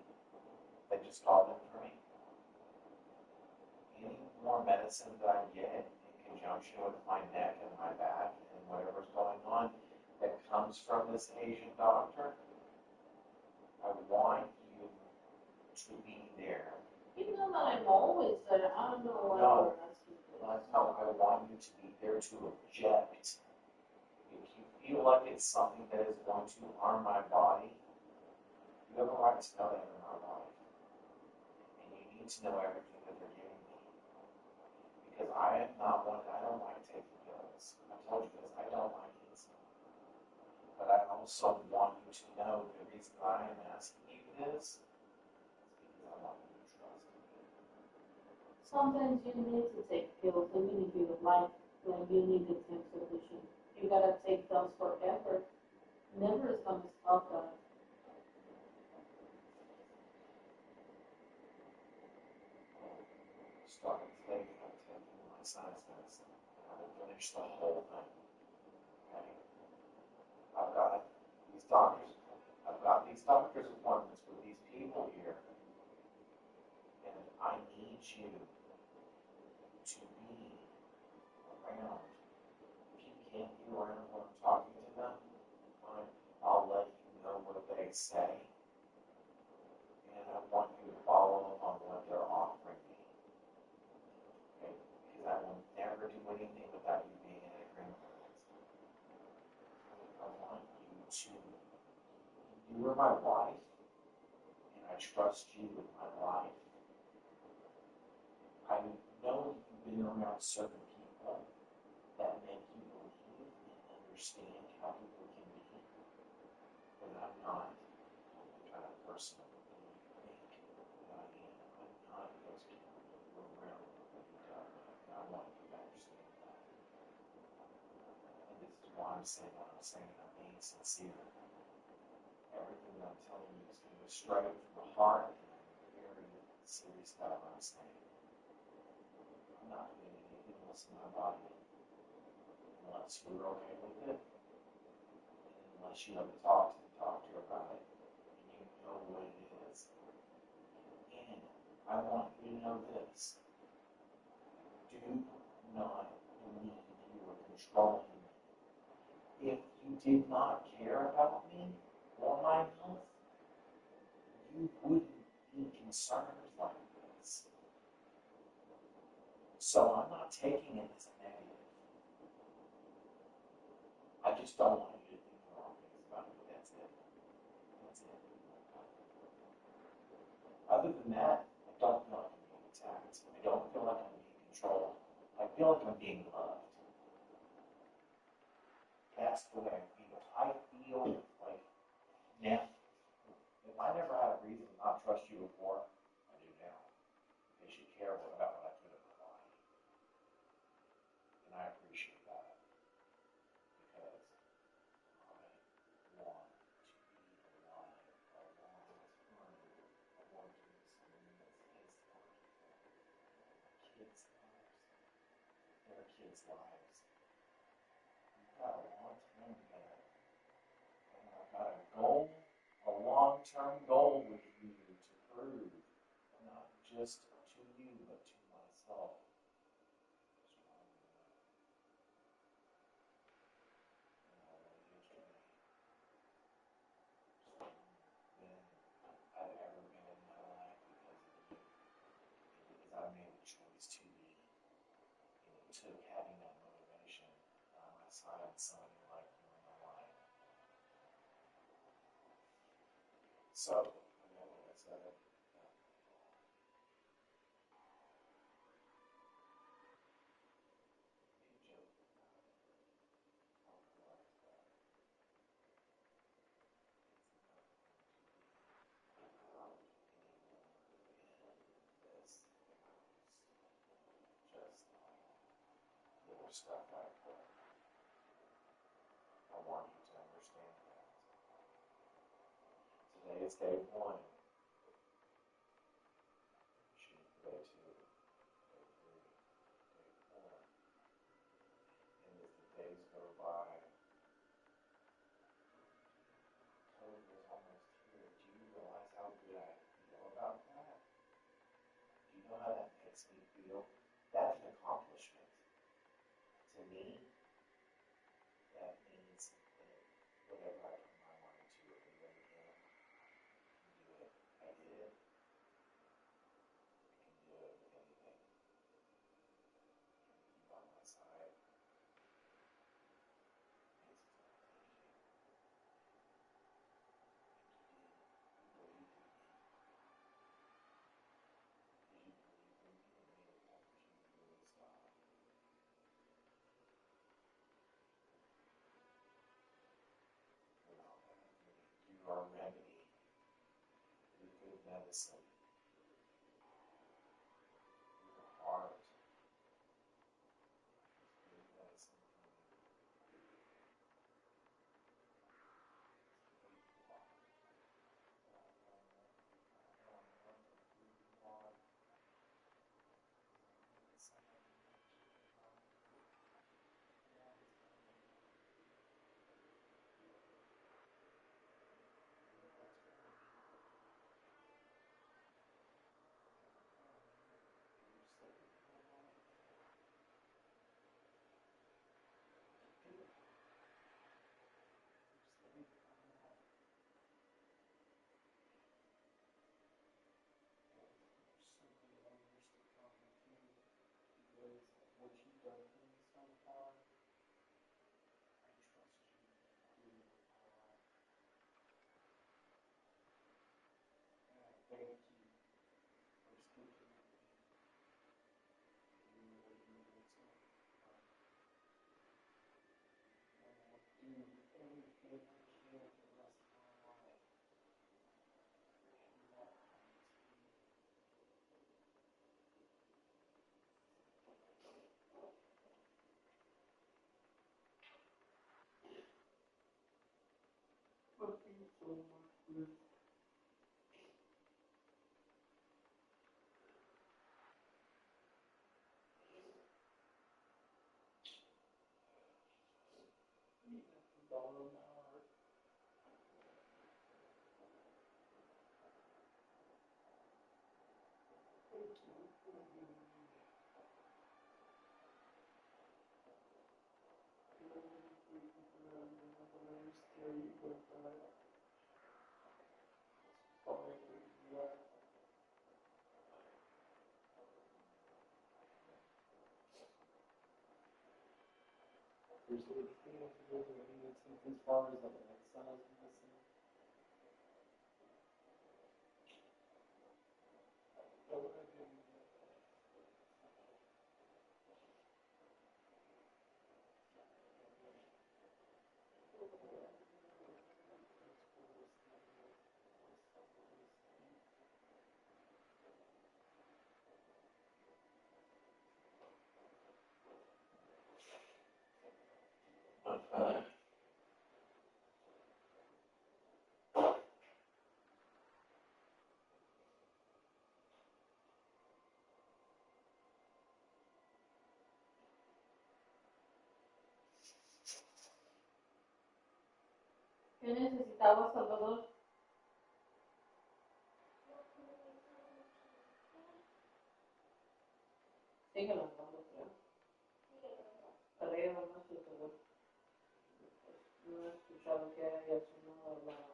They just called in for me. Any more medicine that I get in conjunction with my neck and my back and whatever's going on that comes from this Asian doctor, I want you to be there. You know that I'm always there. I don't know why No. you're asking this. No, I want you to be there to object. If you feel like it's something that is going to harm my body, you have a right to know that in my body. And you need to know everything that they're giving me. Because I don't like taking pills. I told you this, I don't like it. But I also want you to know the reason because I want you to trust me. Sometimes you need to take pills, even if your life, like you need the same solution. You gotta take pills forever. Never is gonna stop that. Starting today, I'm taking my science medicine. I will finish the whole thing. Okay? These doctors, I've got these doctor's appointments with these people here, and I need you to be around. If you can't be around when I'm talking to them, fine, I'll let you know what they say, and I want you to follow up on what they're offering me. Okay? Because I will never do anything without you being in agreement with it. I want you to. You are my wife, and I trust you with my life. I know you've been around certain people that make you believe and understand how people can be, but I'm not the kind of person that you think that I am. I'm not those people that you're around that you don't know, and I want you to understand that. And this is why I'm saying what I'm saying. I'm being sincere. Everything that I'm telling you is coming straight from the heart, and I'm very serious about what I'm saying. I'm not putting anything else in my body unless you're okay with it, and unless you have to talk to the doctor about it, and you know what it is. And I want you to know this. Do not believe you are controlling me. If you did not care about me or my health, you wouldn't be concerned like this. So I'm not taking it as a negative. I just don't want you to think the wrong things about me. That's it. That's it. Other than that, I don't feel like I'm being attacked. I don't feel like I'm being controlled. I feel like I'm being loved. That's the way I feel. I feel like now, if I never had a reason to not trust you before, I do now. Because you care about what I put in my body. And I appreciate that. Because I want to be alive a long time. I want to experience his life, my kids' lives, their kids' lives. We've got a long time together. And I've got a goal, a long-term goal with you to prove, not just to you, but to myself. I've ever been in my life because of you. Because I made the choice to be. And it took having that motivation by my side and somebody like you in my life. So, like I said, stuff I put. I want you to understand that. Today is day one. Day two, day three, day four. And as the days go by, COVID is almost here. Do you realize how good I feel about that? Do you know how that makes me feel? That's an accomplishment. To me, that means that whatever I put my mind to, if I really can do it. As far as like that size of this thing. ¿Qué necesitaba, Salvador? Síguelo hablando, creo. Arriba, no estoy seguro. No he escuchado que haya sonado la...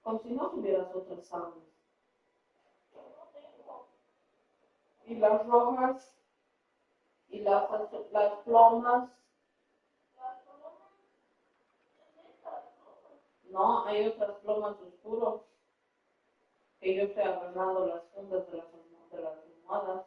Como si no tuvieras otras armas. Y las rojas, y las plomas. No, hay otras plomas oscuras que yo estoy agarrando las fundas de las almohadas.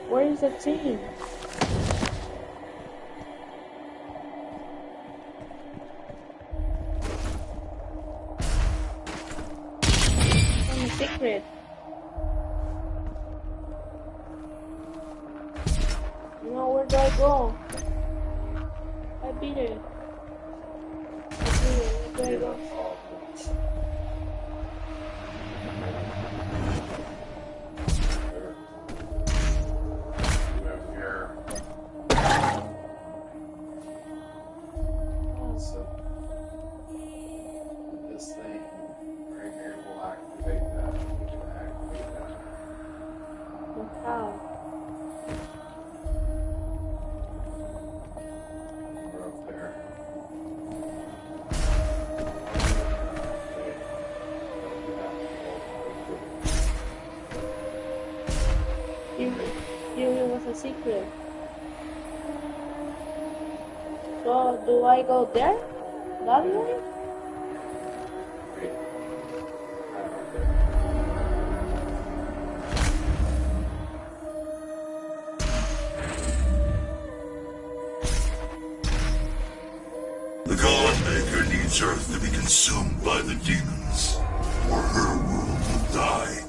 Where is the team? I'm a secret. No, where do I go? I beat it. Where do I go? So this thing right here will activate that. We can activate that. How? We're up there. It was a secret. So, do I go there? That way? Wait. I'm up there. The God-Maker needs Earth to be consumed by the demons, or her world will die.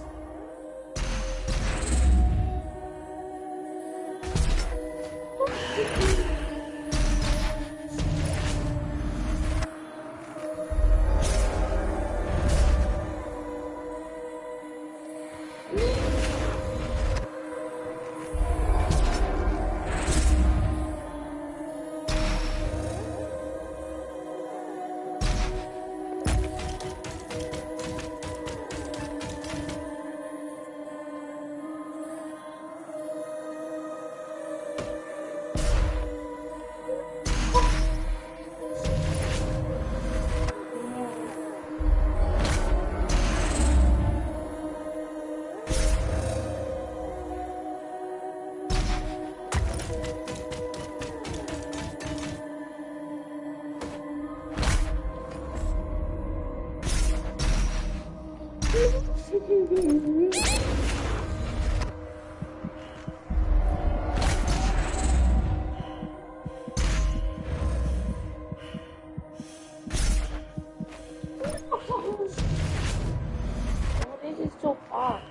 Oh, this is so far.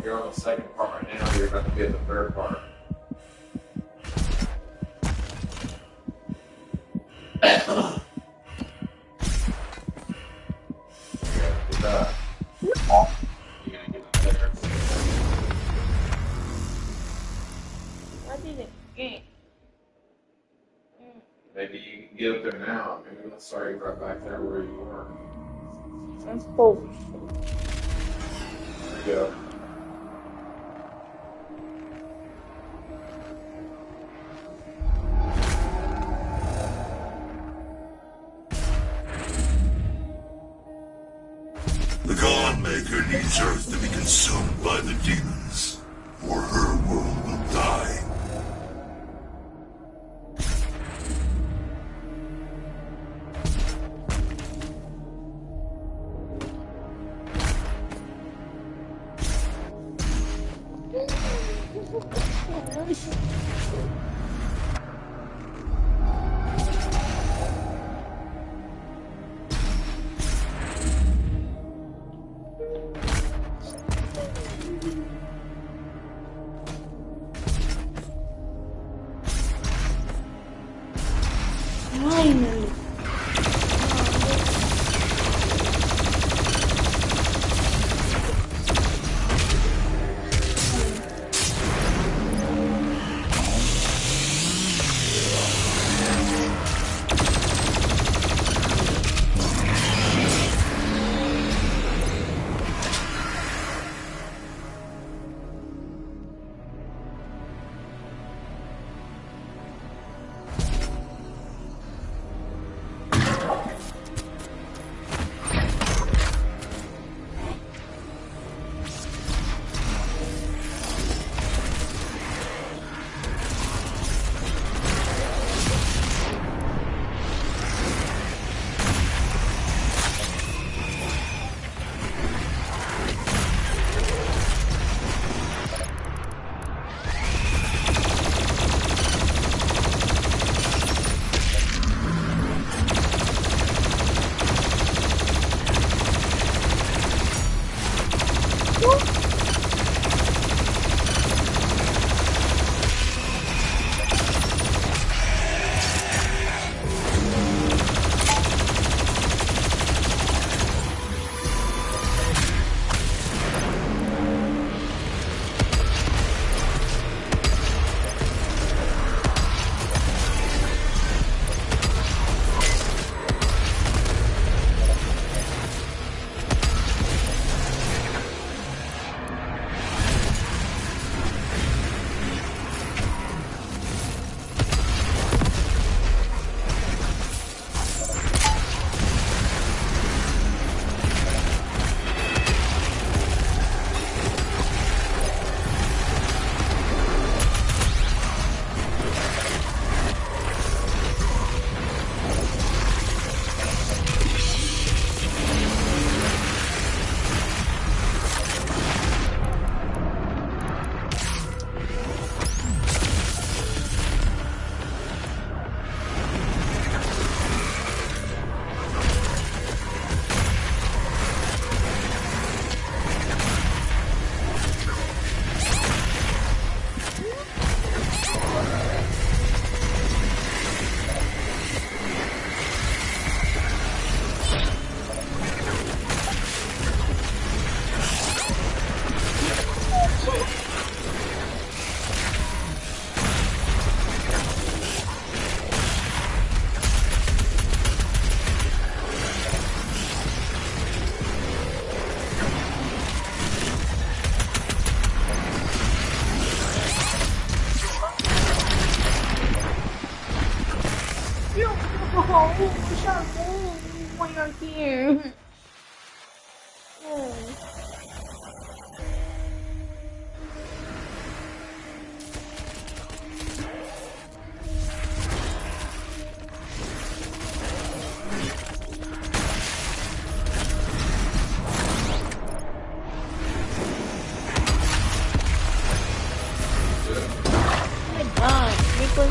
You're on the second part right now. You're about to be at the third part. You're gonna get up there. I didn't get. Maybe you can get up there now. Maybe let's start you right back there where you were. I'm supposed. There you go. The God Maker needs Earth to be consumed by the demons, or her world will die. Finally.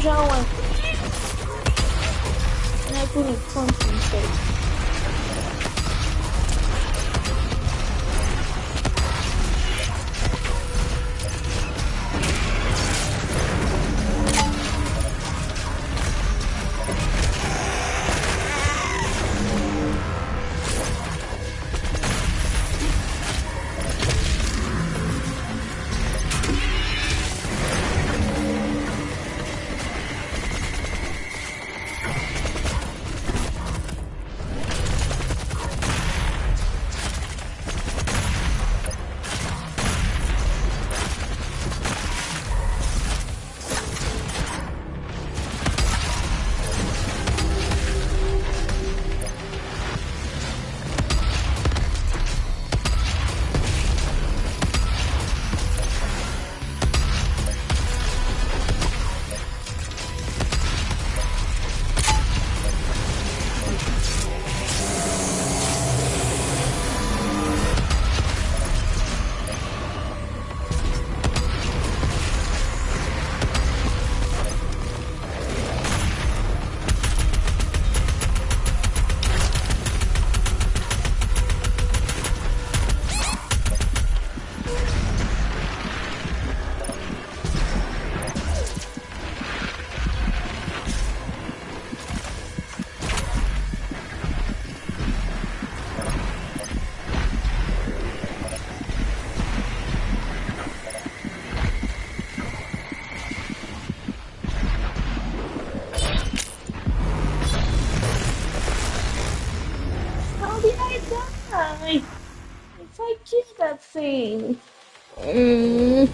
Leżałem. Najpierw concentrate. If I kill that thing. Mm.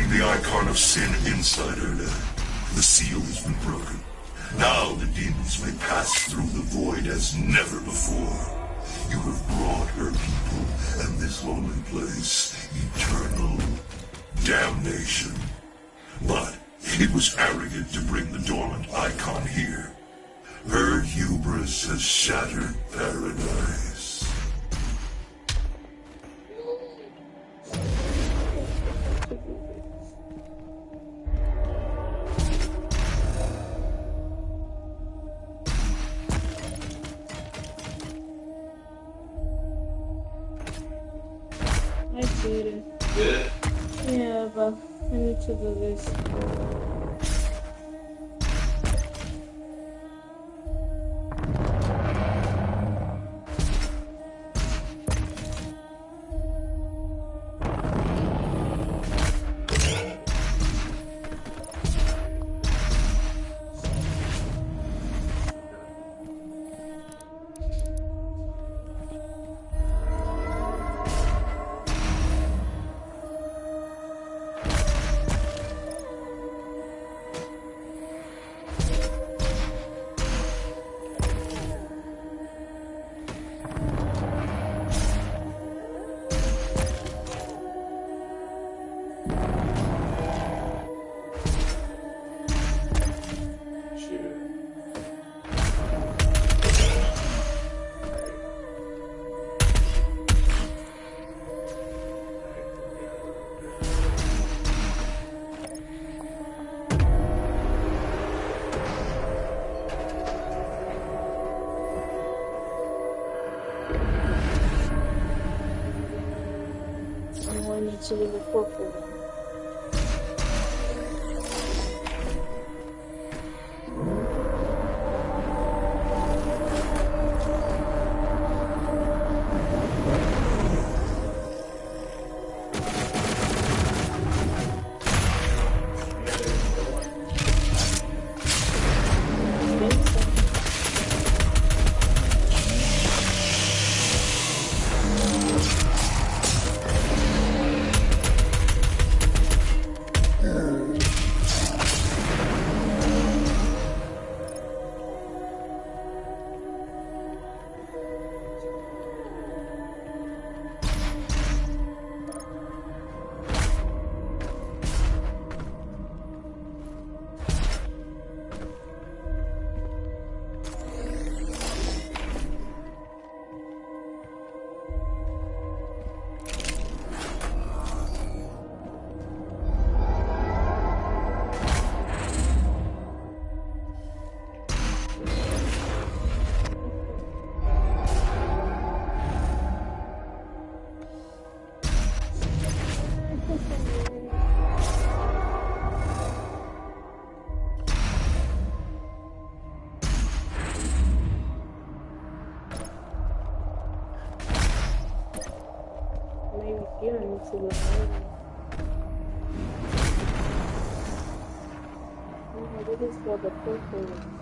The icon of sin inside her now. The seal has been broken. Now the demons may pass through the void as never before. You have brought her people and this lonely place eternal damnation. But It was arrogant to bring the dormant icon here. Her hubris has shattered paradise. I did it. Good. Yeah, but I need to do this. I need to leave a purple one. Maybe here I need to look over. Oh, this is for the purple one.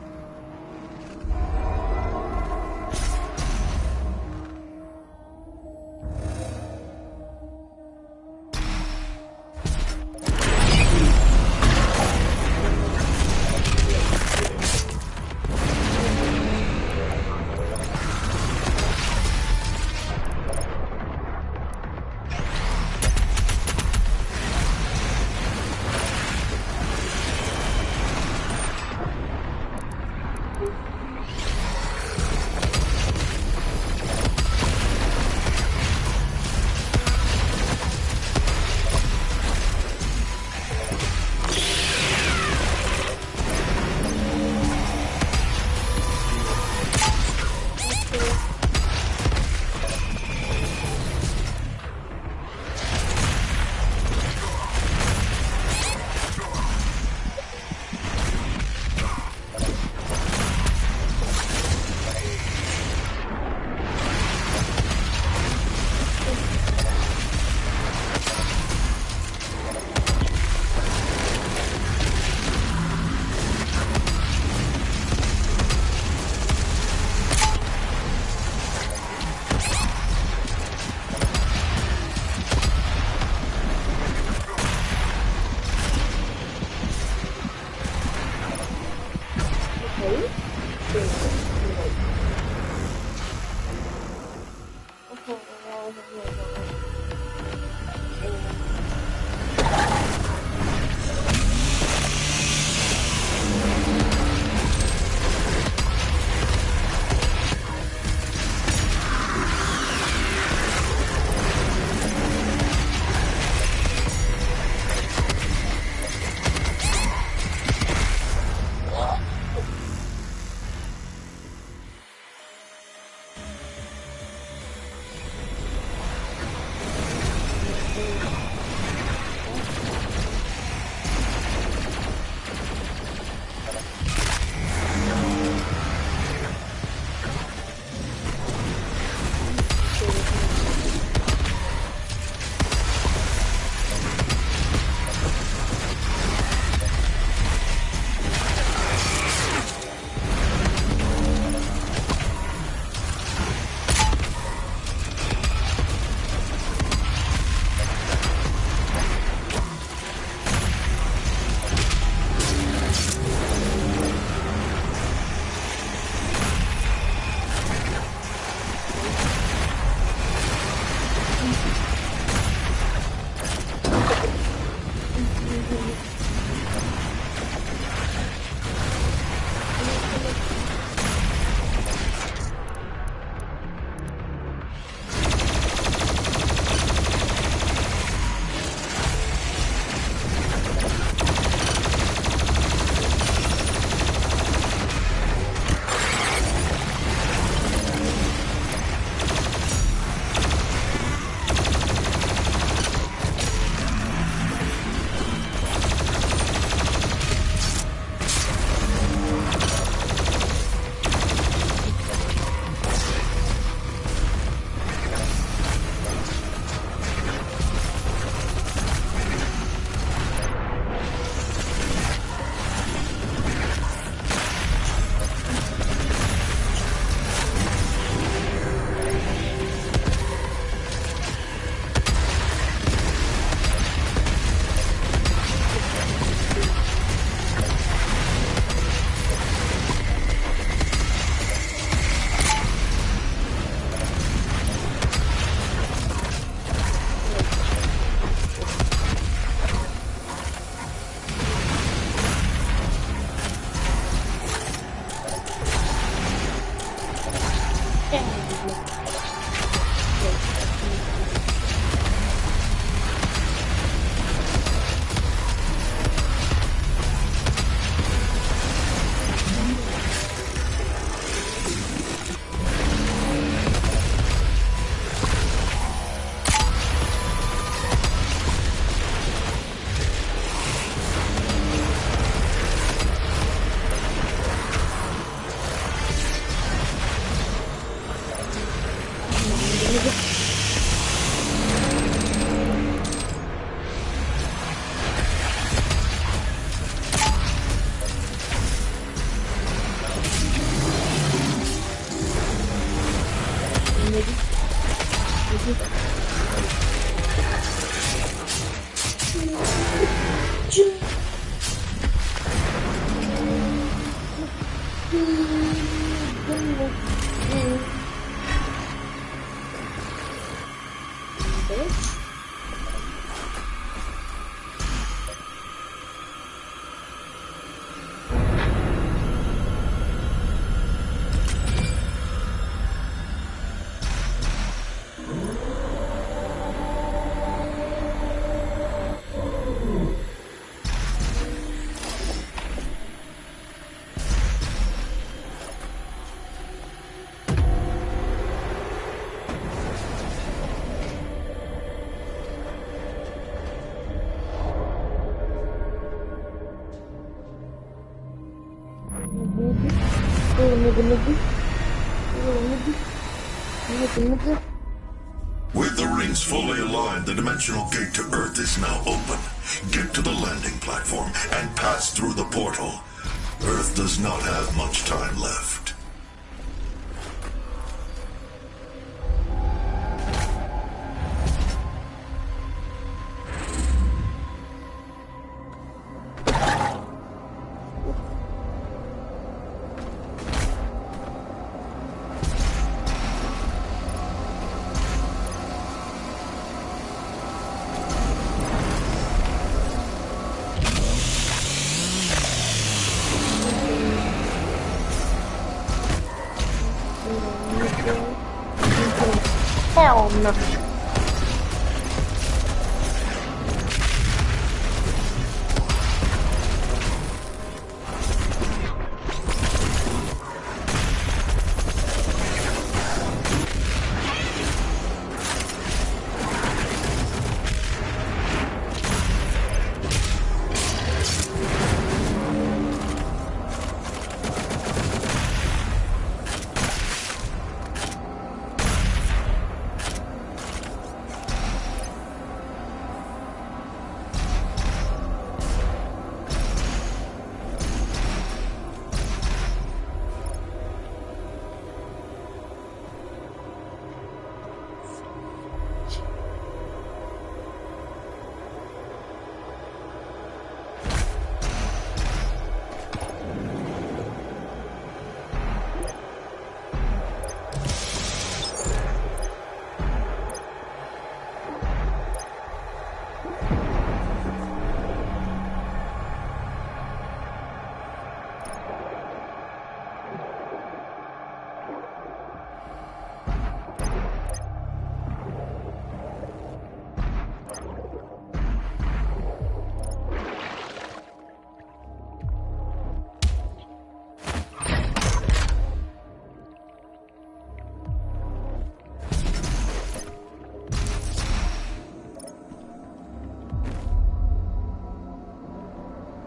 With the rings fully aligned, the dimensional gate to Earth is now open. Get to the landing platform and pass through the portal. Earth does not have much time left. Hell no.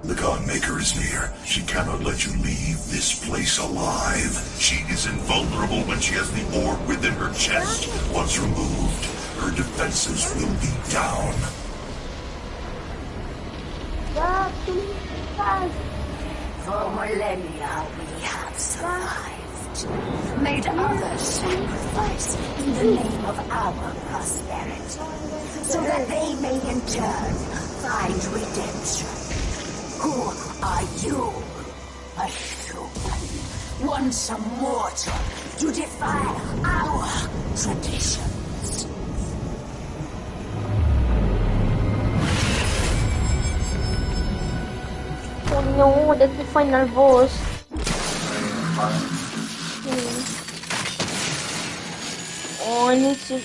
The Godmaker is near. She cannot let you leave this place alive. She is invulnerable when she has the orb within her chest. Once removed, her defenses will be down. For millennia we have survived, made others sacrifice in the name of our prosperity, so that they may in turn find redemption. Who are you? A human, once a mortal, to defy our traditions. Oh no, that's the final boss. one needs to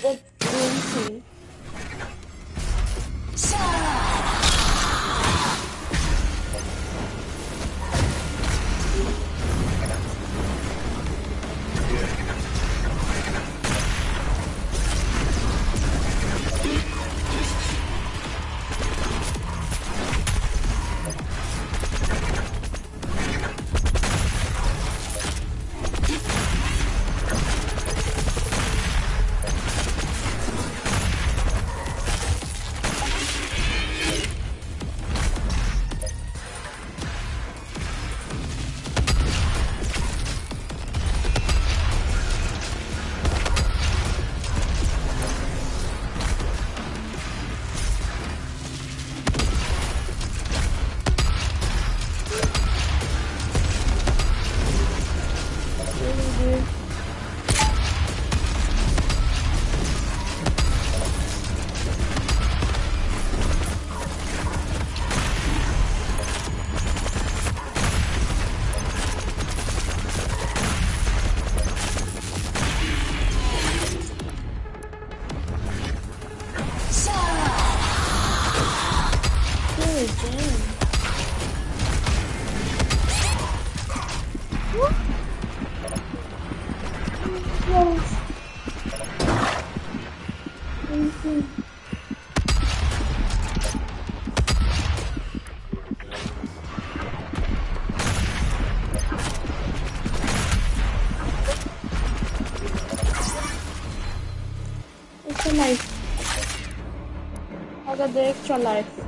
get really soon. Extra life. I got the extra life.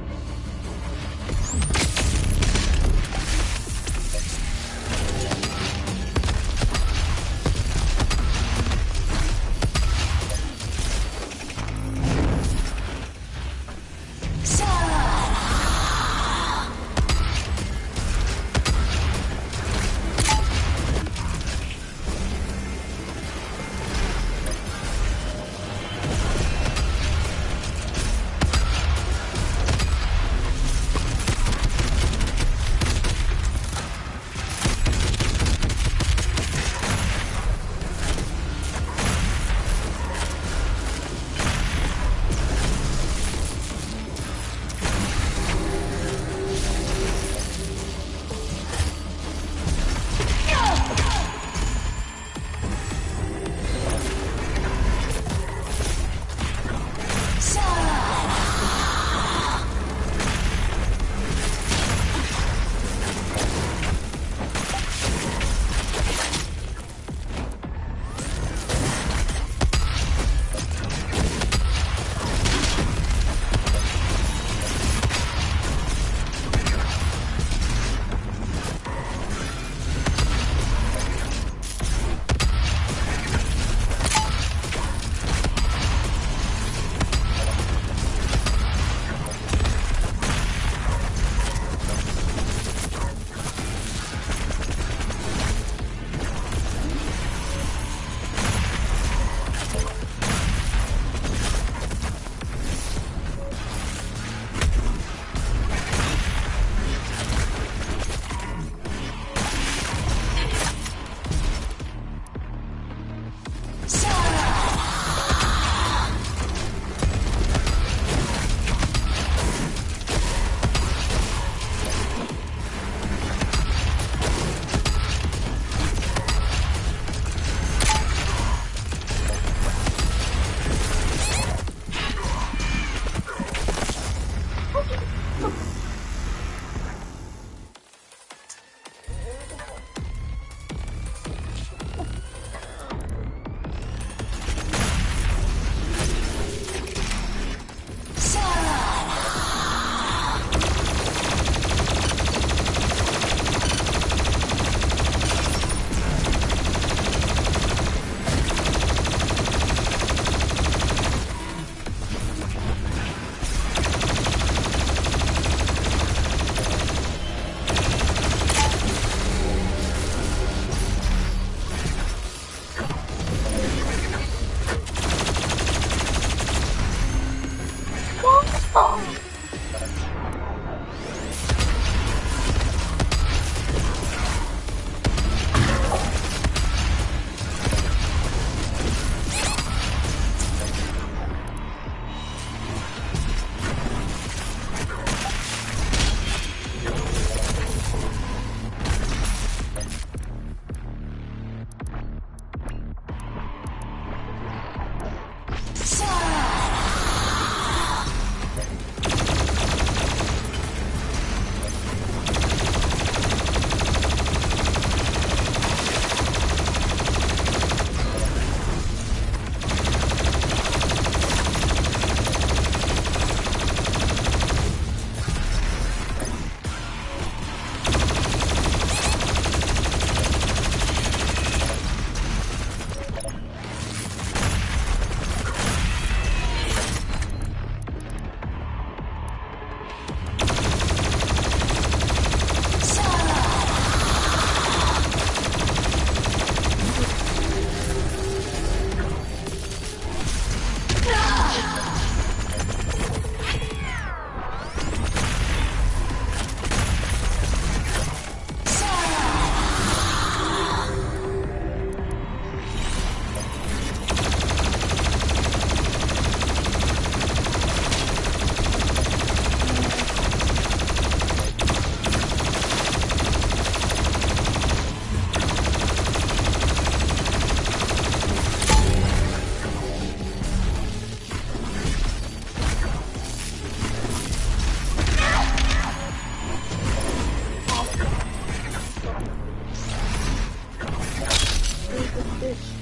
Yes!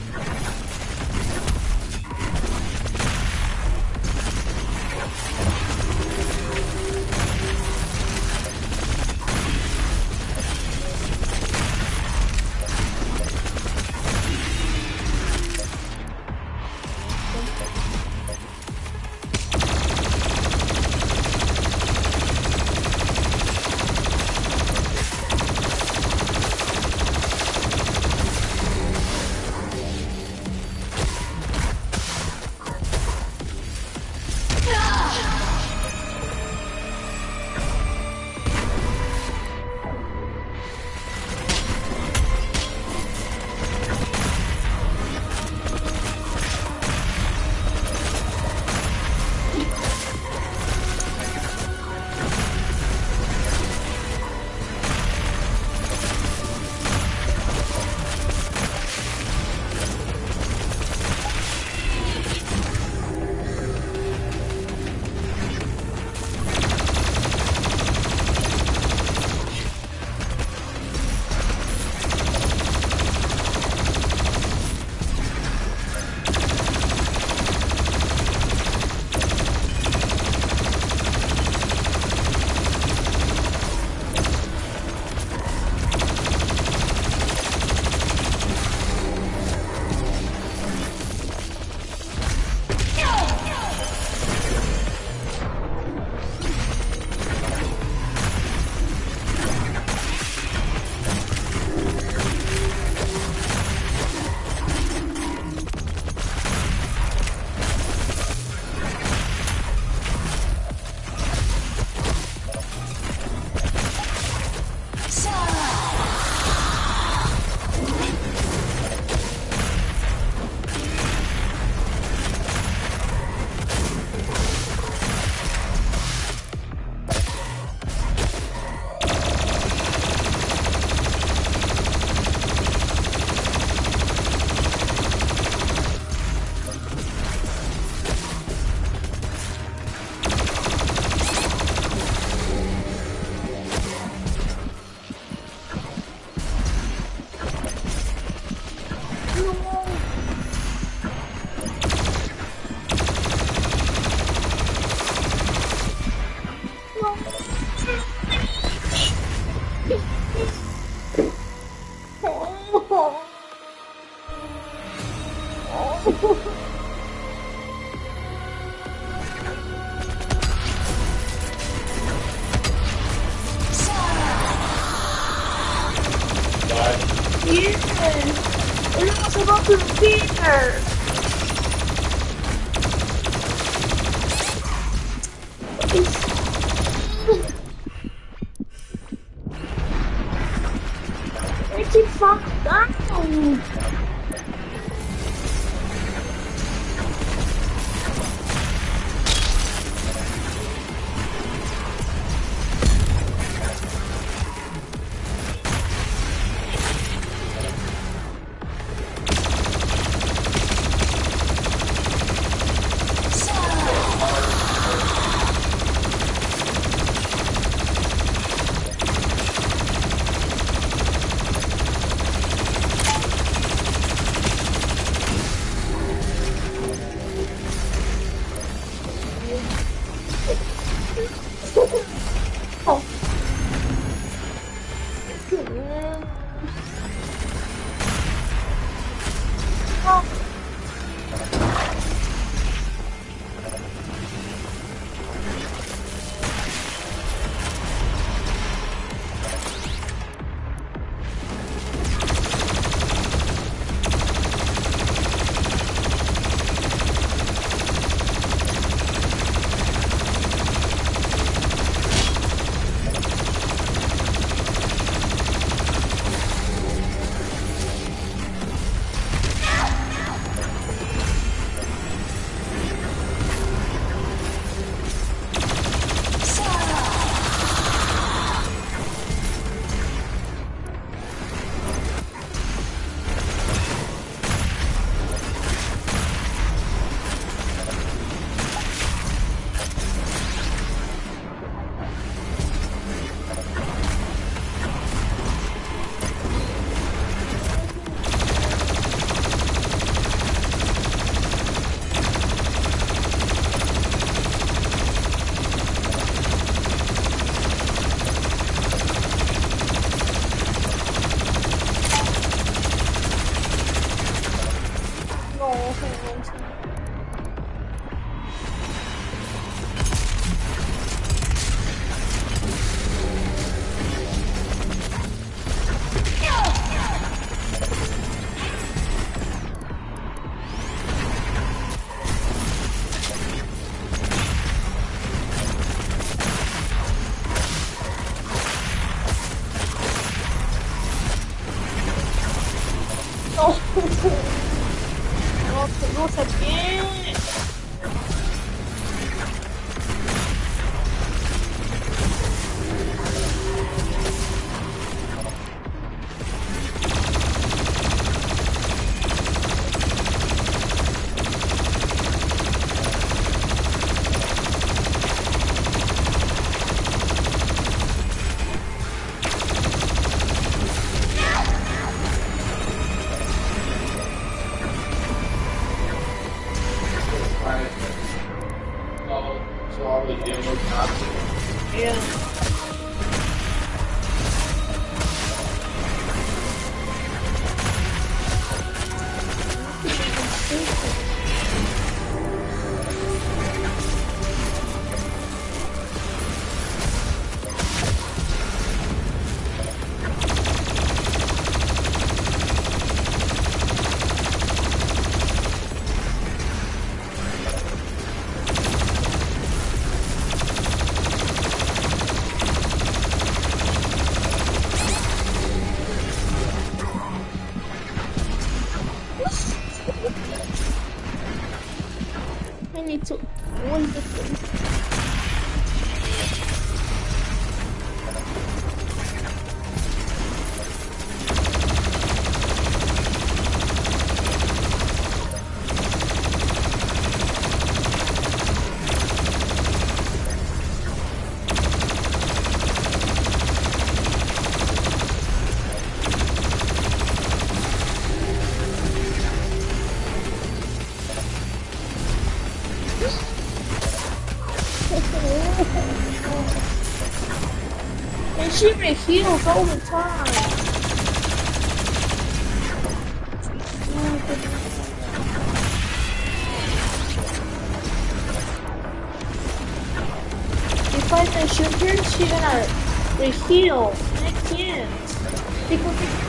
It was about to dinner! It's it fucked down! 很年轻。哦，我才天！I need to hold the thing. And she heals all the time. If I can shoot her, she's gonna reheal. And I can't. Because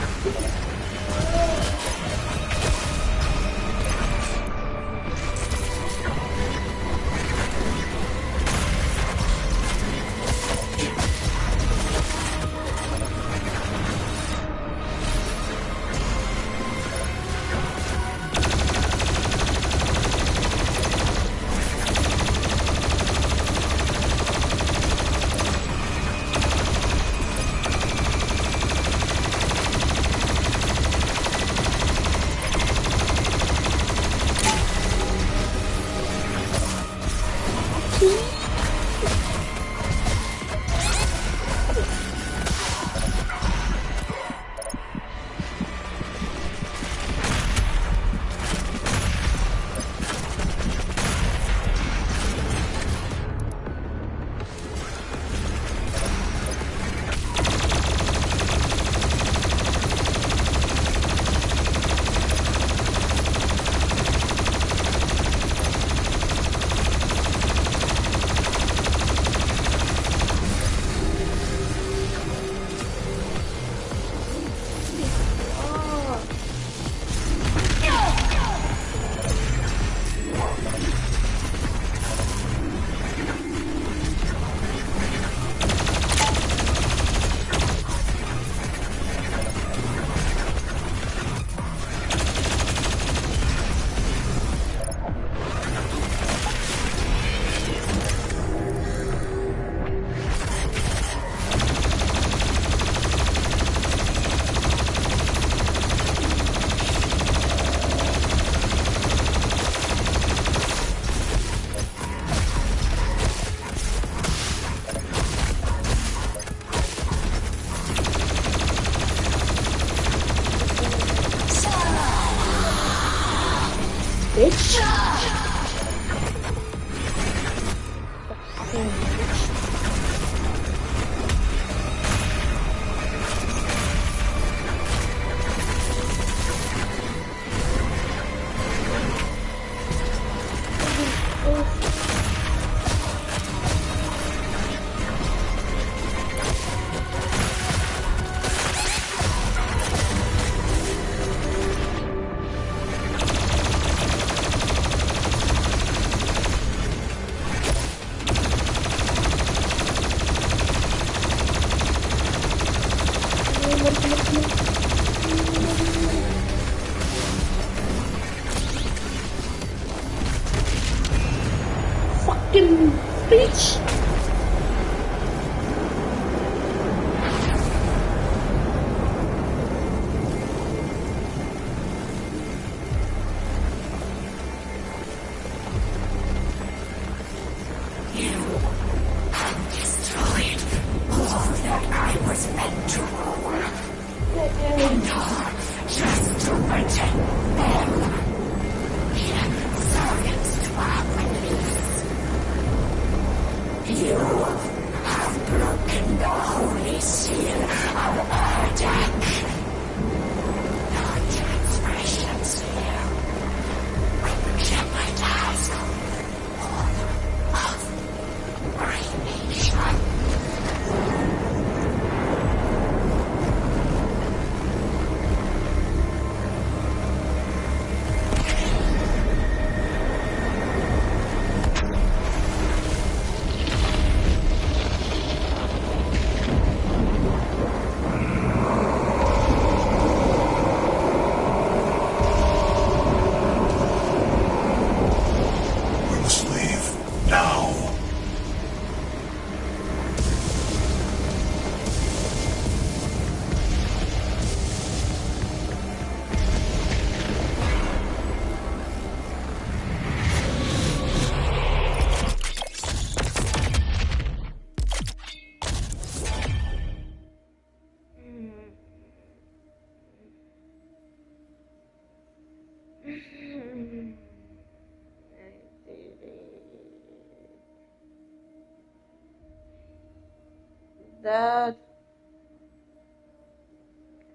Dad,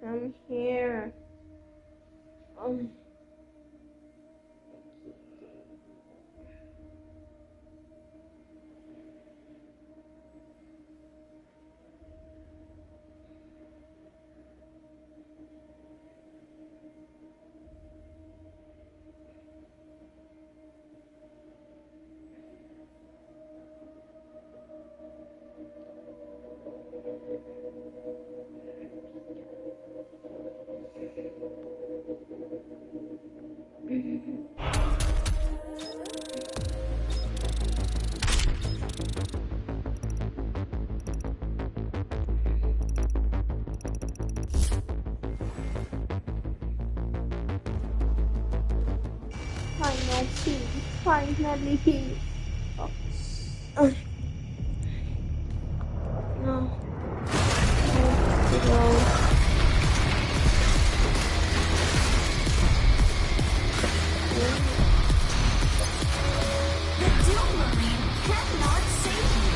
come here. Finally. Oh. No. The Doom Marine cannot save you.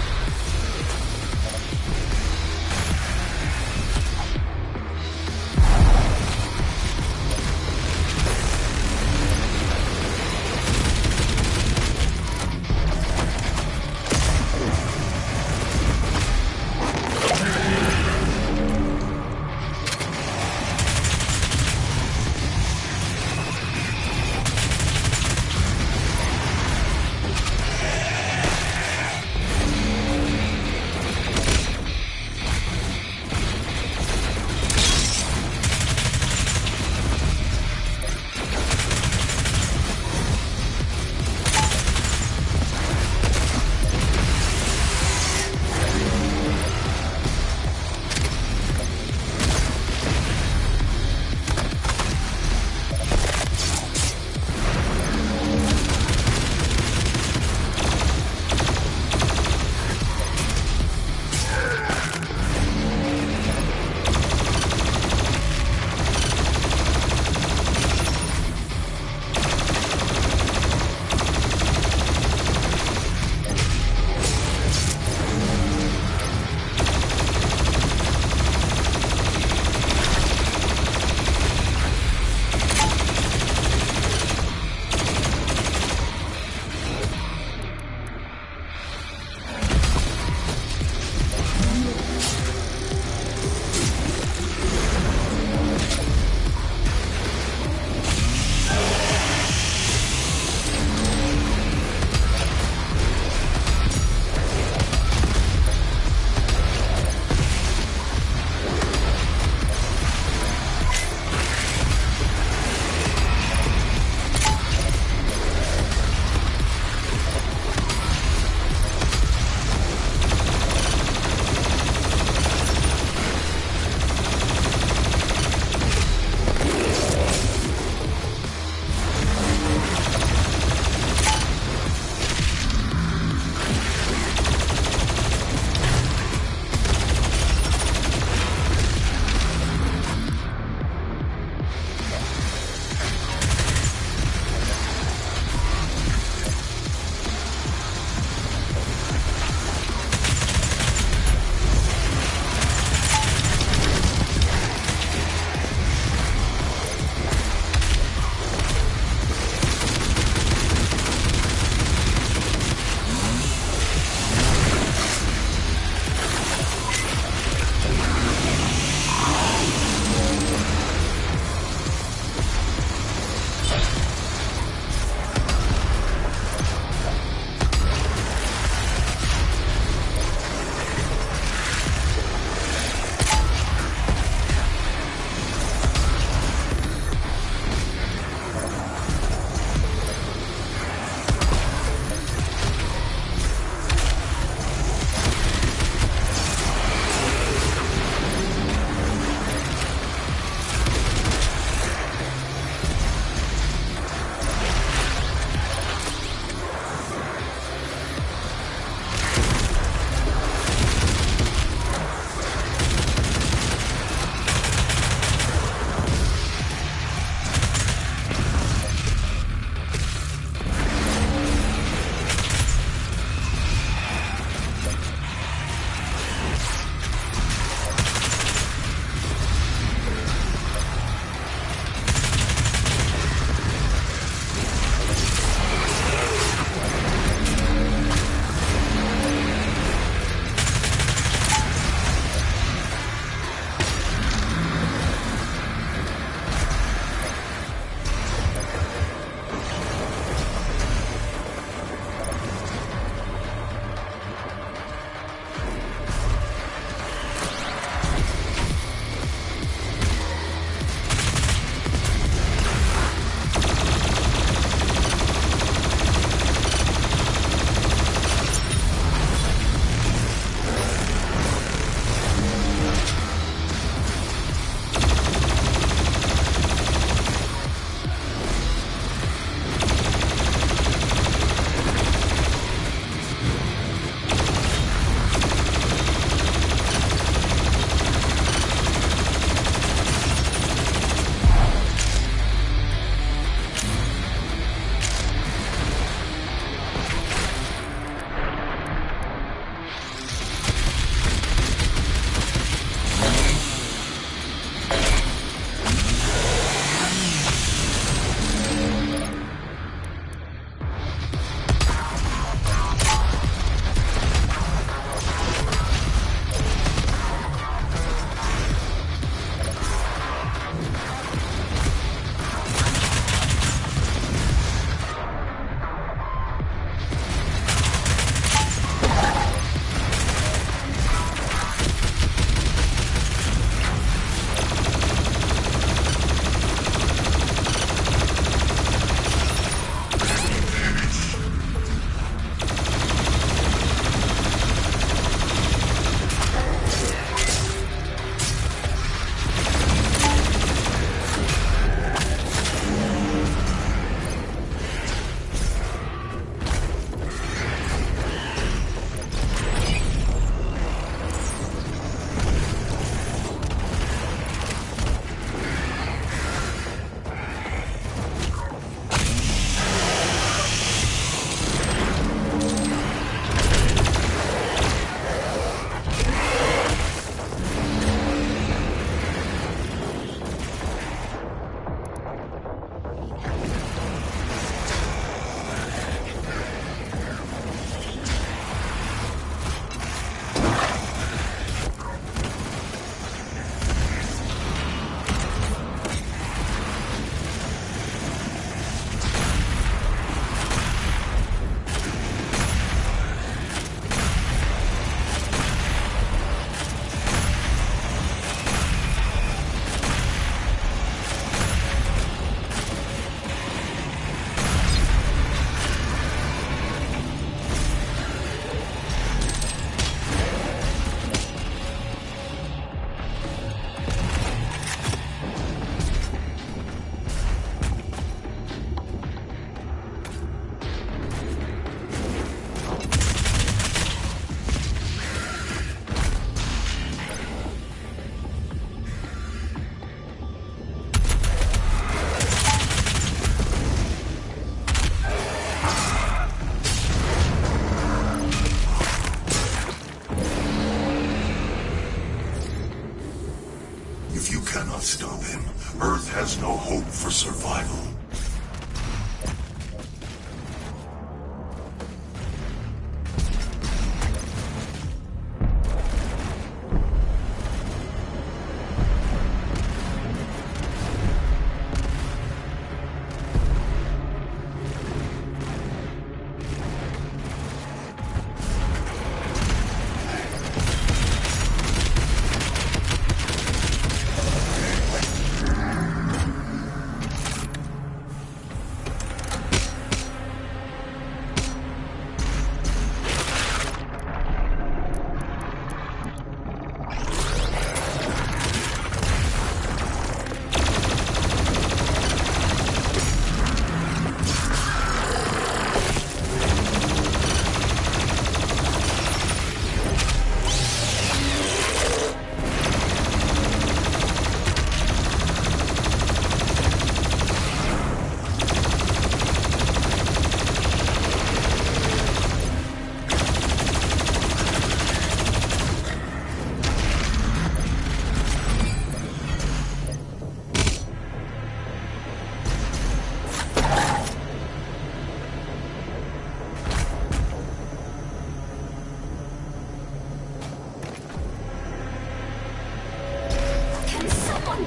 for survival.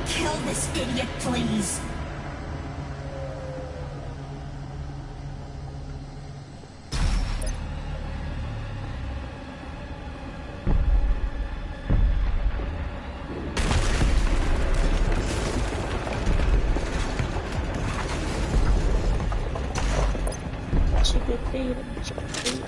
Kill this idiot, please! Should be freedom. Should be freedom.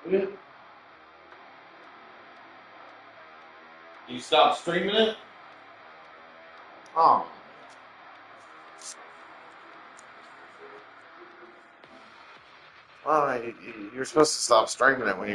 You stop streaming it? Oh. Well, you're supposed to stop streaming it when you